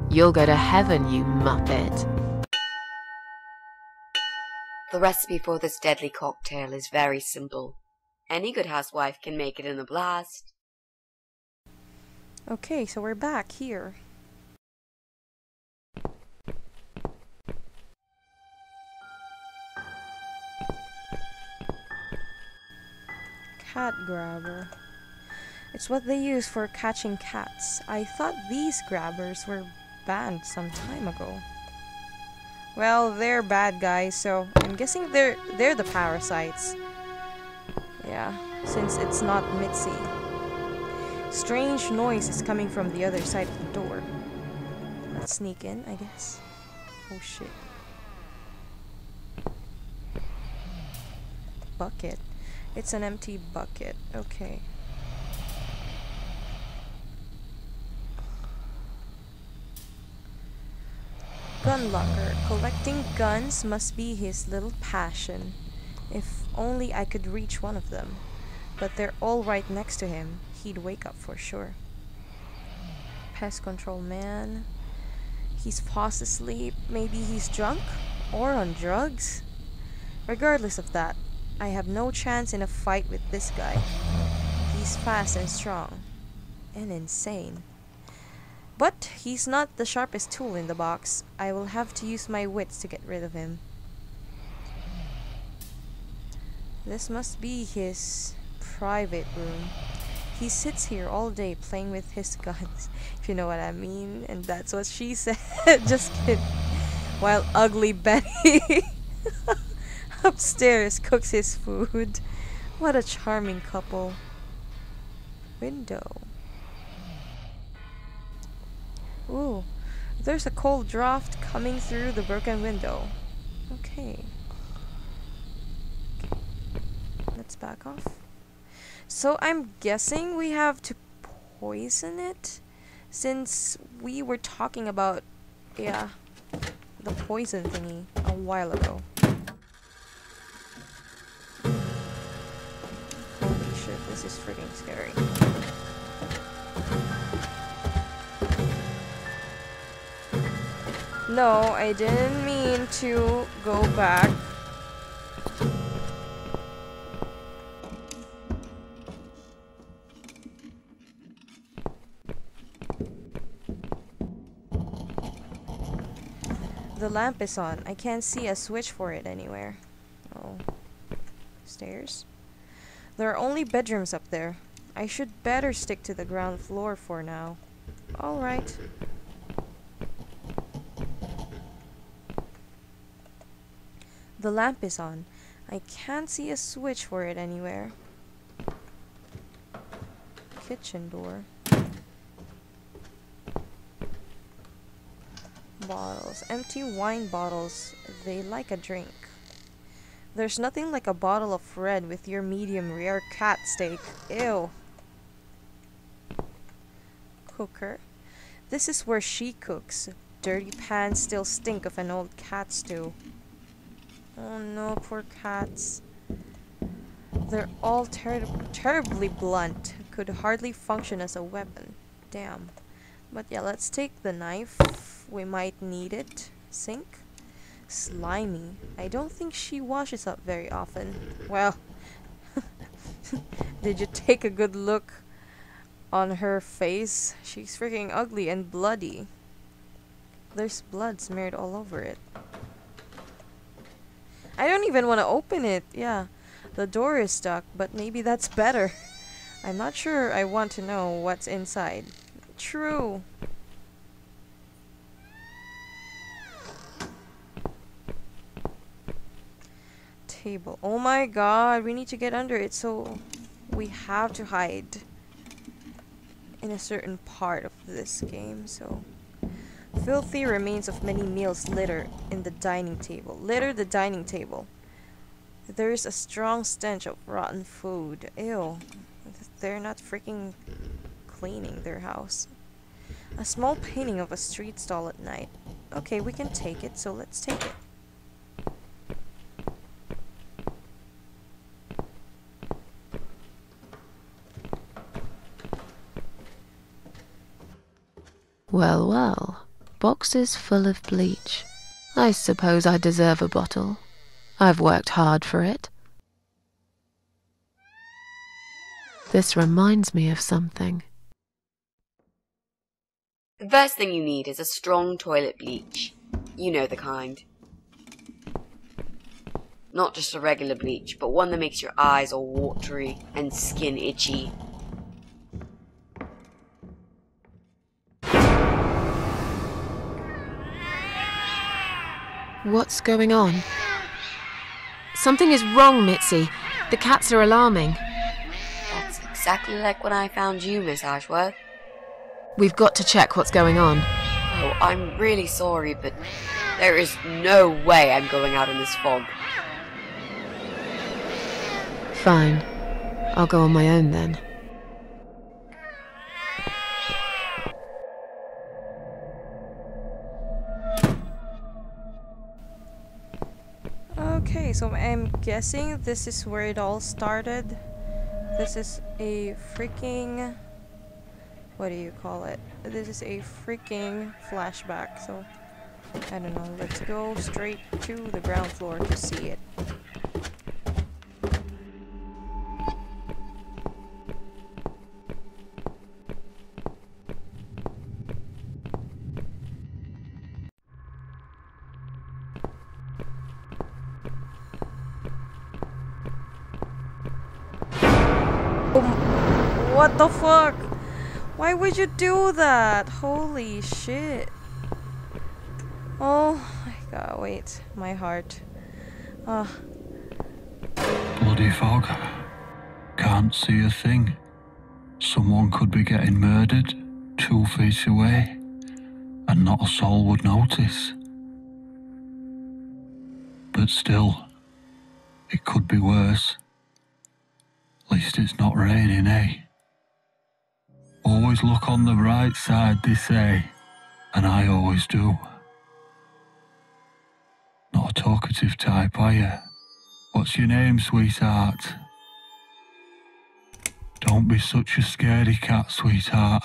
You'll go to heaven, you muppet. The recipe for this deadly cocktail is very simple. Any good housewife can make it in a blast. Okay, so we're back here. Cat grabber. It's what they use for catching cats. I thought these grabbers were banned some time ago. Well, they're bad guys, so I'm guessing they're the parasites. Yeah, since it's not Mitzi. Strange noise is coming from the other side of the door. Let's sneak in, I guess. Oh shit. Bucket. It's an empty bucket. Okay. Gun locker. Collecting guns must be his little passion. If only I could reach one of them. But they're all right next to him. He'd wake up for sure. Pest control man. He's fast asleep. Maybe he's drunk? Or on drugs? Regardless of that, I have no chance in a fight with this guy. He's fast and strong. And insane. But he's not the sharpest tool in the box. I will have to use my wits to get rid of him. This must be his private room. He sits here all day playing with his guns, if you know what I mean. And that's what she said. Just kidding. While ugly Betty upstairs cooks his food. What a charming couple. Window. Ooh, there's a cold draft coming through the broken window. Okay. Let's back off. So I'm guessing we have to poison it, since we were talking about, yeah, the poison thingy a while ago. Holy shit, this is freaking scary. No, I didn't mean to go back. The lamp is on. I can't see a switch for it anywhere. Oh. Stairs? There are only bedrooms up there. I should better stick to the ground floor for now. Alright. The lamp is on. I can't see a switch for it anywhere. Kitchen door. Bottles. Empty wine bottles. They like a drink. There's nothing like a bottle of red with your medium rare cat steak. Ew. Cooker. This is where she cooks. Dirty pans still stink of an old cat stew. Oh no, poor cats. They're all terribly blunt. could hardly function as a weapon. Damn. But yeah, let's take the knife. We might need it. Sink. Slimy. I don't think she washes up very often. Well, did you take a good look on her face? She's freaking ugly and bloody. There's blood smeared all over it. I don't even want to open it. Yeah, the door is stuck, but maybe that's better. I'm not sure I want to know what's inside. True. Table. Oh my god, we need to get under it, so we have to hide in a certain part of this game. So filthy remains of many meals litter in the dining table. Litter the dining table. There is a strong stench of rotten food. Ew. They're not freaking cleaning their house. A small painting of a street stall at night. Okay, we can take it, so let's take it. Well, well. Boxes full of bleach. I suppose I deserve a bottle. I've worked hard for it. This reminds me of something. The first thing you need is a strong toilet bleach. You know the kind. Not just a regular bleach, but one that makes your eyes all watery and skin itchy. What's going on? Something is wrong, Mitzi. The cats are alarming. That's exactly like when I found you, Miss Ashworth. We've got to check what's going on. Oh, I'm really sorry, but there is no way I'm going out in this fog. Fine. I'll go on my own then. Okay, so I'm guessing this is where it all started. This is a freaking... what do you call it? This is a freaking flashback, so... I don't know, let's go straight to the ground floor to see it. What the fuck? Why would you do that? Holy shit. Oh my god, wait. My heart. Bloody fog. Can't see a thing. Someone could be getting murdered 2 feet away, and not a soul would notice. But still, it could be worse. At least it's not raining, eh? Always look on the bright side, they say, and I always do. Not a talkative type, are you? What's your name, sweetheart? Don't be such a scaredy cat, sweetheart.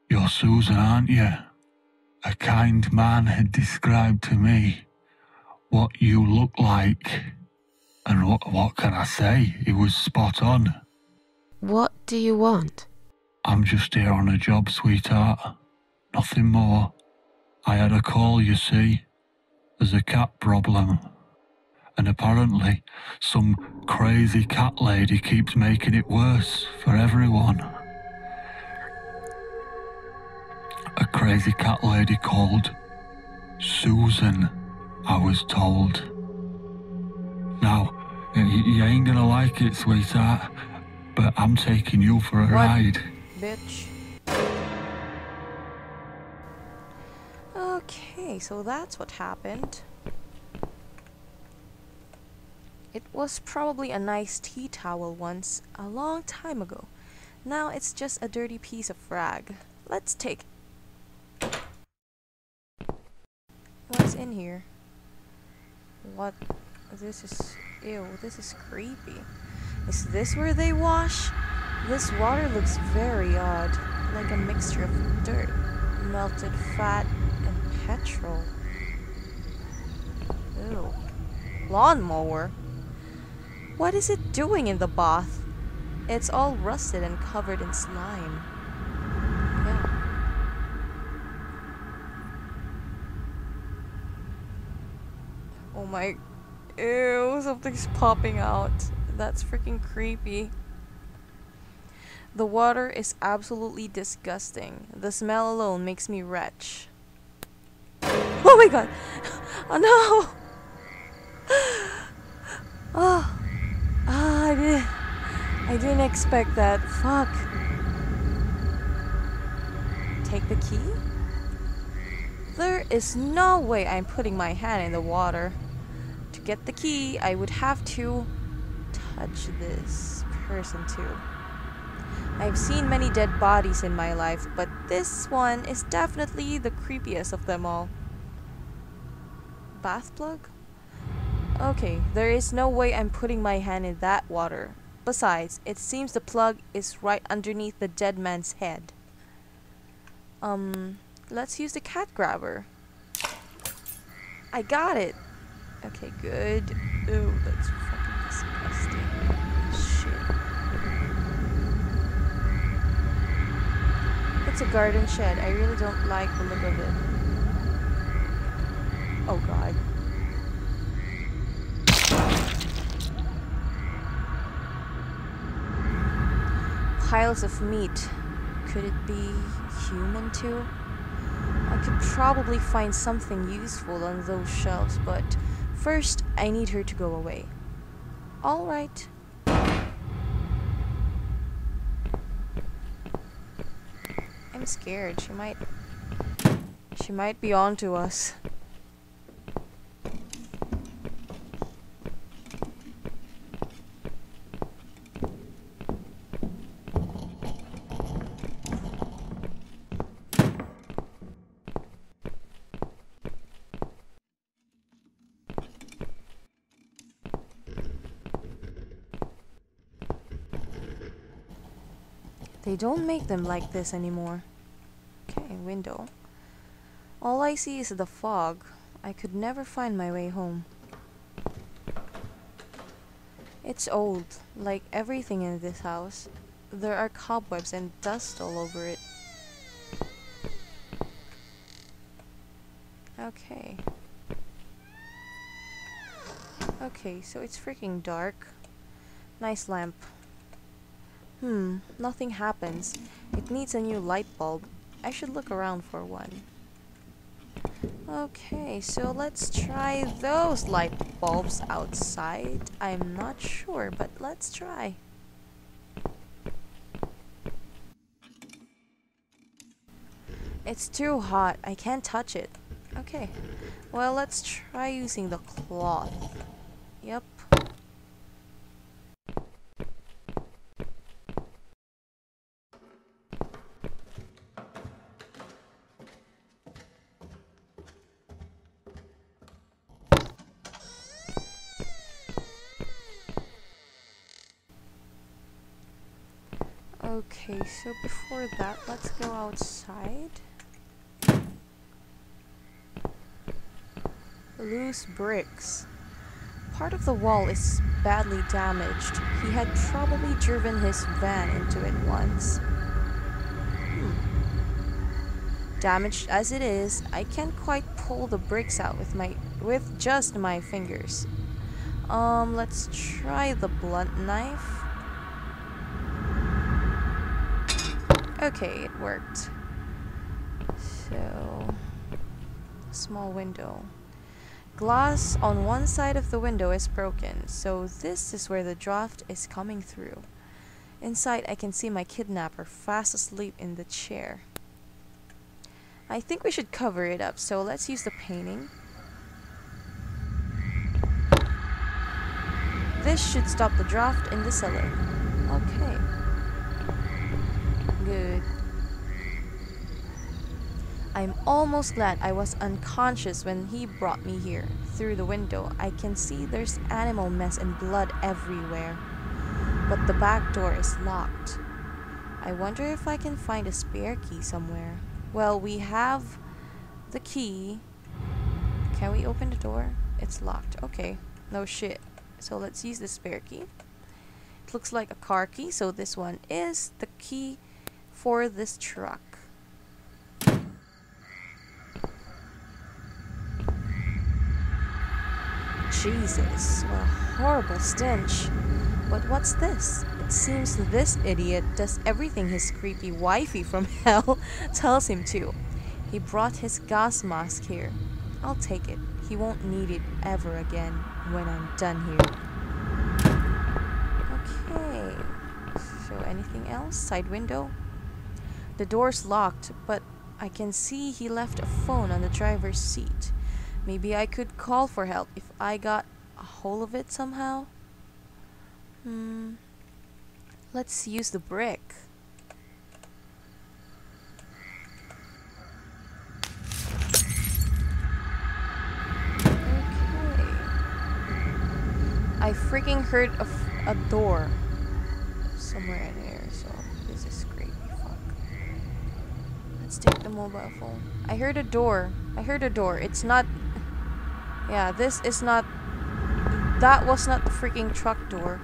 You're Susan, aren't you? A kind man had described to me what you look like. And what can I say? He was spot on. What do you want? I'm just here on a job, sweetheart. Nothing more. I had a call, you see. There's a cat problem. And apparently, some crazy cat lady keeps making it worse for everyone. A crazy cat lady called Susan, I was told. Now, you ain't gonna like it, sweetheart, but I'm taking you for a ride. Bitch. Okay, so that's what happened. It was probably a nice tea towel once, a long time ago. Now it's just a dirty piece of rag. Let's take it. What's in here? What? This is... ew, this is creepy. Is this where they wash? This water looks very odd, like a mixture of dirt, melted fat, and petrol. Ew. Lawnmower? What is it doing in the bath? It's all rusted and covered in slime. Yeah. Oh my... Ew, something's popping out. That's freaking creepy. The water is absolutely disgusting. The smell alone makes me retch. Oh my god! Oh no! Oh, I didn't expect that. Fuck. Take the key? There is no way I'm putting my hand in the water. To get the key, I would have to touch this person too. I've seen many dead bodies in my life, but this one is definitely the creepiest of them all. Bath plug? Okay, there is no way I'm putting my hand in that water. Besides, it seems the plug is right underneath the dead man's head. Let's use the cat grabber. I got it! Okay, good. Ooh, that's fucking disgusting. Shit. It's a garden shed. I really don't like the look of it. Oh god. Piles of meat. Could it be human too? I could probably find something useful on those shelves, but first I need her to go away. Alright. I'm scared. She might be on to us. They don't make them like this anymore. Okay, window. All I see is the fog. I could never find my way home. It's old, like everything in this house. There are cobwebs and dust all over it. Okay. Okay, so it's freaking dark. Nice lamp. Nothing happens. It needs a new light bulb. I should look around for one. Okay, so let's try those light bulbs outside. I'm not sure, but let's try. It's too hot. I can't touch it. Okay. Well, let's try using the cloth. Yep. Okay, so before that, let's go outside. Loose bricks. Part of the wall is badly damaged. He had probably driven his van into it once. Damaged as it is, I can't quite pull the bricks out with just my fingers. Let's try the blunt knife. Okay, it worked. So, small window. Glass on one side of the window is broken, so this is where the draft is coming through. Inside, I can see my kidnapper fast asleep in the chair. I think we should cover it up, so let's use the painting. This should stop the draft in the cellar. Okay. Good. I'm almost glad I was unconscious when he brought me here. Through the window, I can see there's animal mess and blood everywhere. But the back door is locked. I wonder if I can find a spare key somewhere. Well, we have the key. Can we open the door? It's locked. Okay. No shit. So let's use the spare key. It looks like a car key, so this one is the key for this truck. Jesus, what a horrible stench. But what's this? It seems this idiot does everything his creepy wifey from hell tells him to. He brought his gas mask here. I'll take it. He won't need it ever again when I'm done here. Okay. So anything else? Side window? The door's locked, but I can see he left a phone on the driver's seat. Maybe I could call for help if I got a hold of it somehow. Let's use the brick. Okay. I freaking heard a door somewhere in here, so this is creepy. Fuck. Let's take the mobile phone. I heard a door. It's not... Yeah, this is not... That was not the freaking truck door.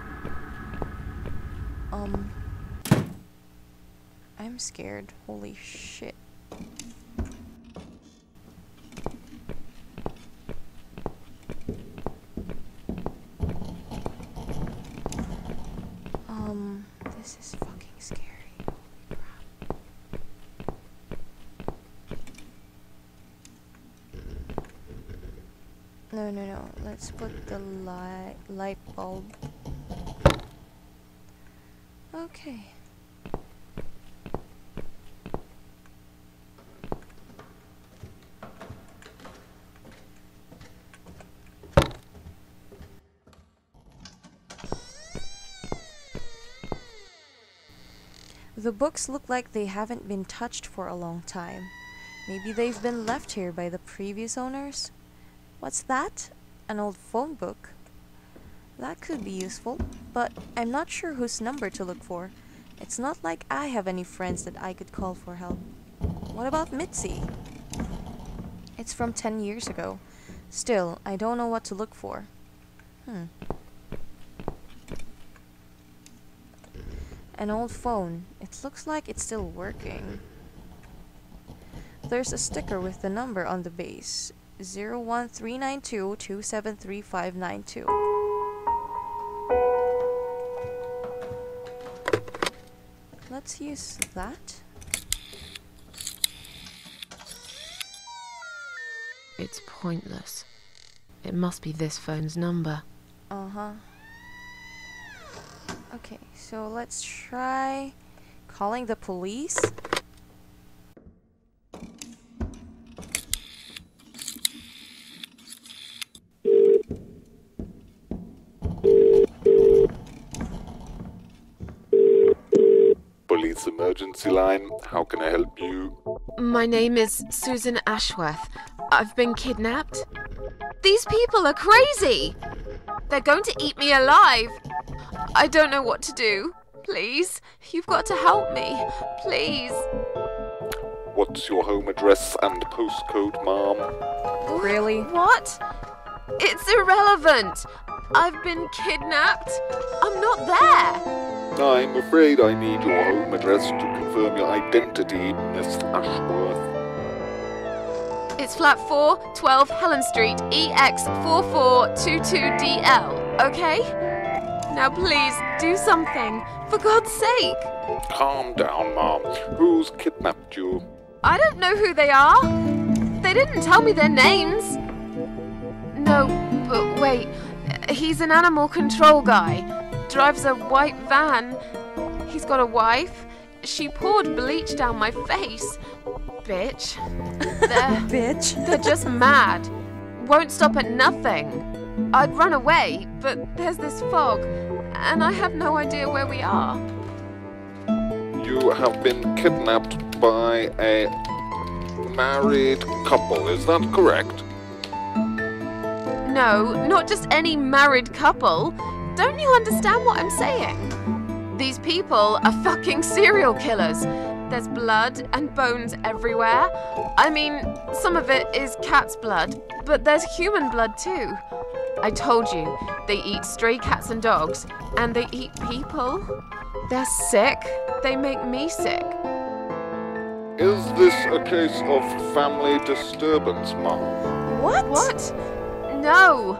I'm scared. Holy shit. This is fucking scary. Holy crap. No. Let's put the light bulb. Okay. The books look like they haven't been touched for a long time. Maybe they've been left here by the previous owners? What's that? An old phone book? That could be useful, but I'm not sure whose number to look for. It's not like I have any friends that I could call for help. What about Mitzi? It's from 10 years ago. Still, I don't know what to look for. An old phone. It looks like it's still working. There's a sticker with the number on the base. 01392273592. Let's use that. It's pointless. It must be this phone's number. Okay, so let's try calling the police. Police emergency line, how can I help you? My name is Susan Ashworth. I've been kidnapped. These people are crazy! They're going to eat me alive! I don't know what to do. Please, you've got to help me. Please. What's your home address and postcode, ma'am? Really? What? It's irrelevant. I've been kidnapped. I'm not there. I'm afraid I need your home address to confirm your identity, Miss Ashworth. It's flat 4, 12 Helen Street, EX4422DL, okay? Now please, do something, for God's sake. Calm down, ma'am. Who's kidnapped you? I don't know who they are. They didn't tell me their names. No, but wait. He's an animal control guy. Drives a white van. He's got a wife. She poured bleach down my face. Bitch. They're just mad. Won't stop at nothing. I'd run away, but there's this fog, and I have no idea where we are. You have been kidnapped by a married couple, is that correct? No, not just any married couple. Don't you understand what I'm saying? These people are fucking serial killers. There's blood and bones everywhere. I mean, some of it is cat's blood, but there's human blood too. I told you, they eat stray cats and dogs, and they eat people. They're sick. They make me sick. Is this a case of family disturbance, Mom? What? What? No.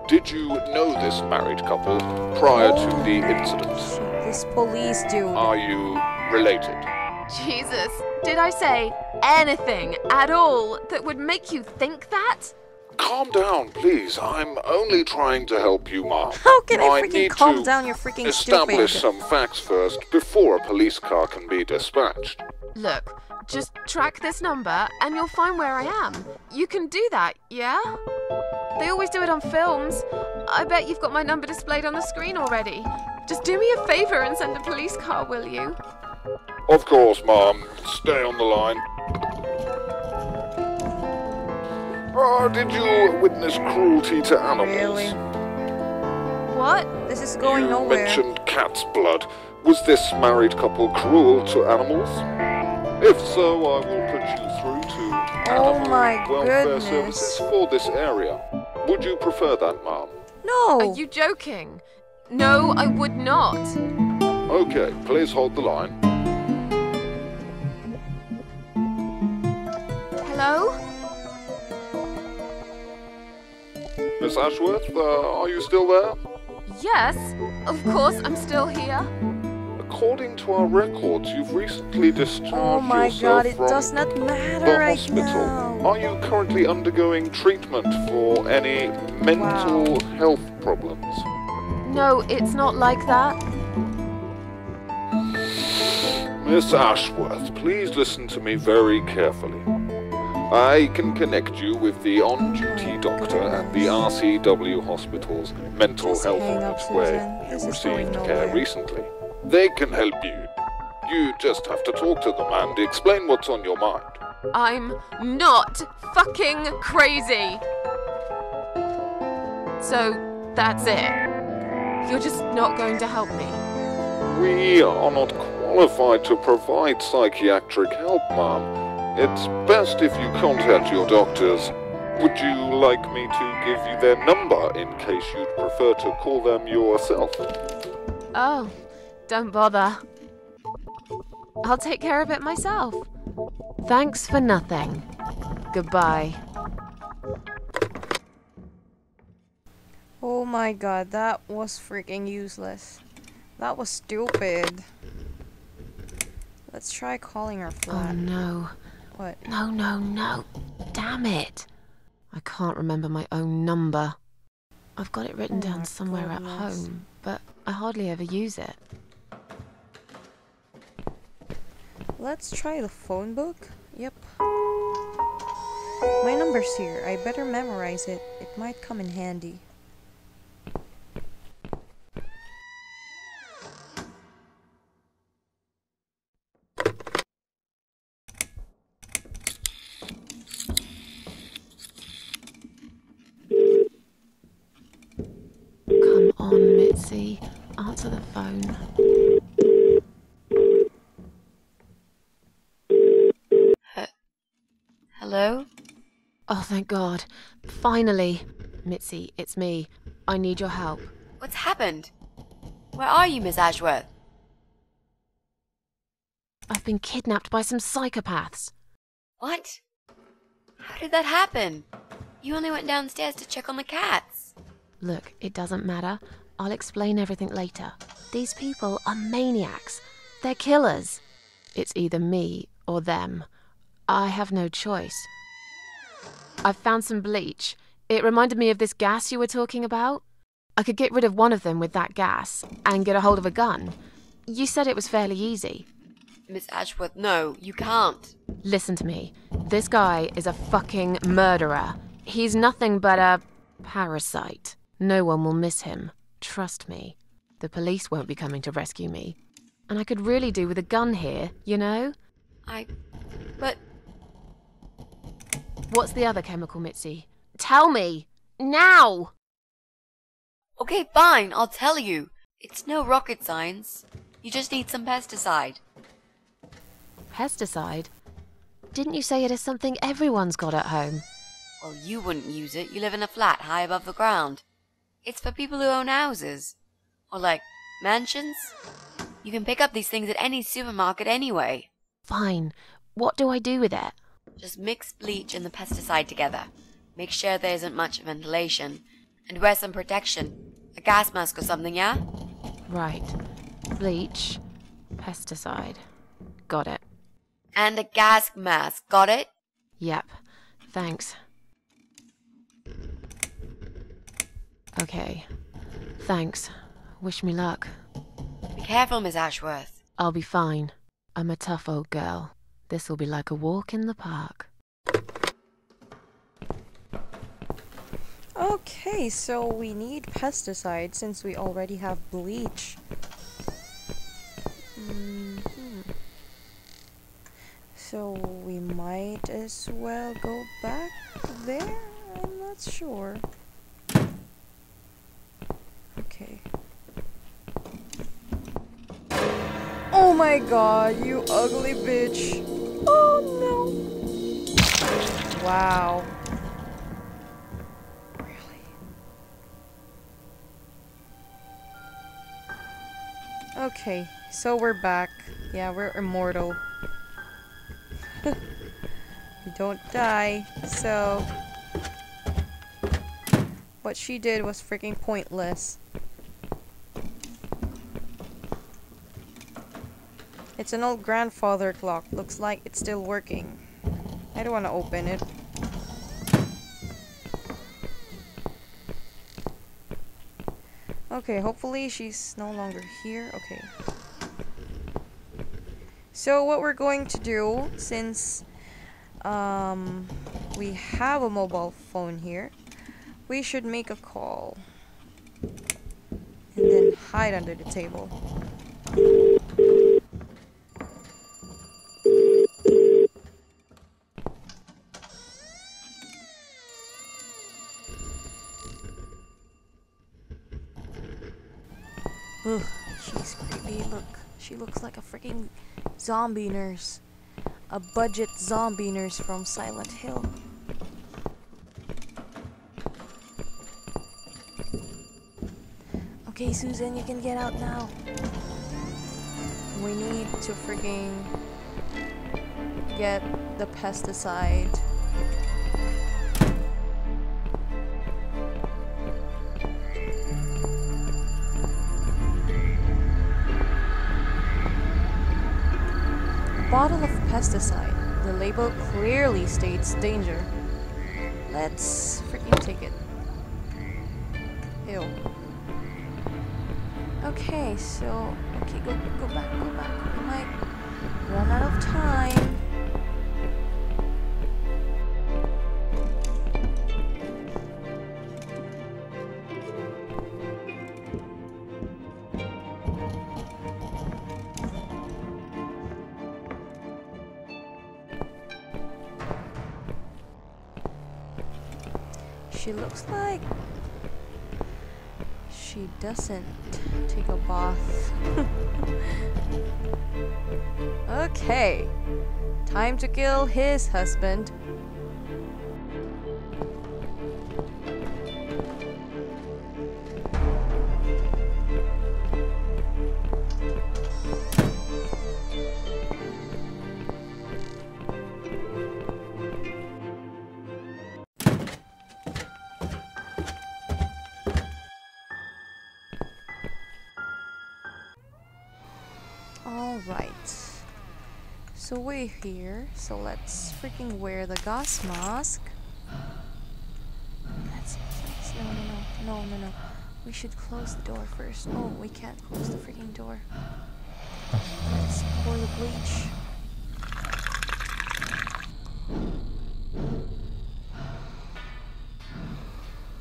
Did you know this married couple prior to the incident? This police dude. Are you related? Jesus, did I say anything at all that would make you think that? Calm down, please. I'm only trying to help you, Mom. How can I need freaking calm to down? You're freaking establish stupid. some facts first before a police car can be dispatched. Look, just track this number and you'll find where I am. You can do that, yeah? They always do it on films. I bet you've got my number displayed on the screen already. Just do me a favor and send a police car, will you? Of course, Mom. Stay on the line. Did you witness cruelty to animals? Really? What? This is going You nowhere. mentioned cat's blood. Was this married couple cruel to animals? If so, I will put you through to animal my welfare goodness. services for this area. Would you prefer that, Mom? No. Are you joking? No, I would not. Okay, please hold the line. Hello? Miss Ashworth, are you still there? Yes, of course, I'm still here. According to our records, you've recently discharged Oh my yourself god, it from does not matter the right hospital. now. Are you currently undergoing treatment for any mental health problems? No, it's not like that. Miss Ashworth, please listen to me very carefully. I can connect you with the on-duty doctor at the RCW Hospital's mental Just health hang up, unit where Susan. you This is going received care nowhere. recently. They can help you. You just have to talk to them and explain what's on your mind. I'm not fucking crazy. So, that's it. You're just not going to help me. We are not qualified to provide psychiatric help, Ma'am. It's best if you contact your doctors. Would you like me to give you their number in case you'd prefer to call them yourself? Oh, don't bother. I'll take care of it myself. Thanks for nothing. Goodbye. Oh my god, that was freaking useless. That was stupid. Let's try calling her Oh flat. no. What? No, no, no. Damn it. I can't remember my own number. I've got it written Oh down my somewhere at goodness. home, but I hardly ever use it. Let's try the phone book. Yep. My number's here. I better memorize it. It might come in handy. Come on, Mitzi. Answer the phone. Hello? Oh, thank God. Finally. Mitzi, it's me. I need your help. What's happened? Where are you, Miss Ashworth? I've been kidnapped by some psychopaths. What? How did that happen? You only went downstairs to check on the cats. Look, it doesn't matter. I'll explain everything later. These people are maniacs. They're killers. It's either me or them. I have no choice. I've found some bleach. It reminded me of this gas you were talking about. I could get rid of one of them with that gas and get a hold of a gun. You said it was fairly easy. Miss Ashworth, no, you can't. Listen to me. This guy is a fucking murderer. He's nothing but a parasite. No one will miss him. Trust me. The police won't be coming to rescue me. And I could really do with a gun here, you know? But What's the other chemical, Mitzi? Tell me! Now! okay, fine, I'll tell you. It's no rocket science. You just need some pesticide. Pesticide? Didn't you say it is something everyone's got at home? Well, you wouldn't use it. You live in a flat high above the ground. It's for people who own houses. Or like, mansions. You can pick up these things at any supermarket anyway. Fine. What do I do with it? Just mix bleach and the pesticide together. Make sure there isn't much ventilation. And wear some protection. A gas mask or something, yeah? Right. Bleach. Pesticide. Got it. And a gas mask, got it? Yep. Thanks. Okay. Thanks. Wish me luck. Be careful, Miss Ashworth. I'll be fine. I'm a tough old girl. This'll be like a walk in the park. Okay, so we need pesticide since we already have bleach. So we might as well go back there? I'm not sure. Okay. Oh my god, you ugly bitch. Oh no. Wow. Really? Okay, so we're back. Yeah, we're immortal. We don't die, so what she did was freaking pointless. It's an old grandfather clock. Looks like it's still working. I don't want to open it. Okay, hopefully she's no longer here. Okay. So what we're going to do, since we have a mobile phone here, we should make a call. And then hide under the table. Ugh, she's creepy. Look, she looks like a freaking zombie nurse. A budget zombie nurse from Silent Hill. Okay, Susan, you can get out now. We need to freaking get the pesticide. Bottle of pesticide. The label clearly states danger. Let's freaking take it. Ew. Okay, so okay, go back. We might run out of time. She looks like she doesn't take a bath. Okay, time to kill his husband. Alright, so we're here, so let's freaking wear the gas mask. No. We should close the door first. Oh, we can't close the freaking door. Let's pour the bleach.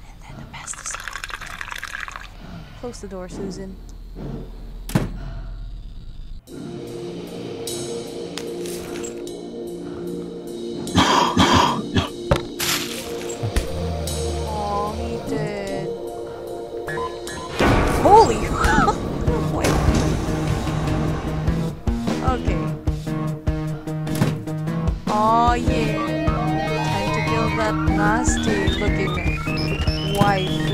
And then the pesticide. Close the door, Susan. Oh, he did. Holy that nasty looking waifu.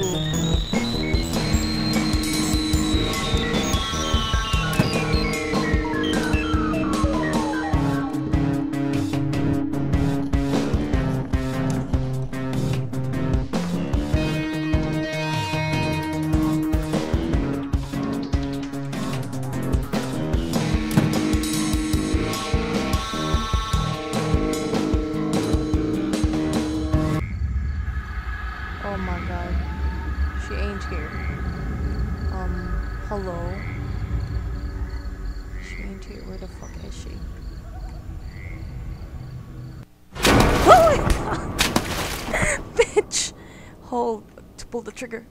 Oh my god. She ain't here. Hello? She ain't here. Where the fuck is she? Oh my god! Bitch! Hold to pull the trigger.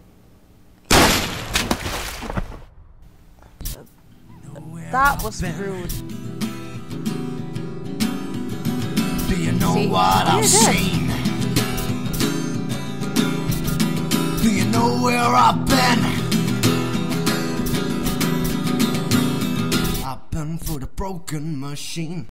That was rude. Do you know See? what You're I've dead. seen? Do you know where I've been? I've been through the broken machine.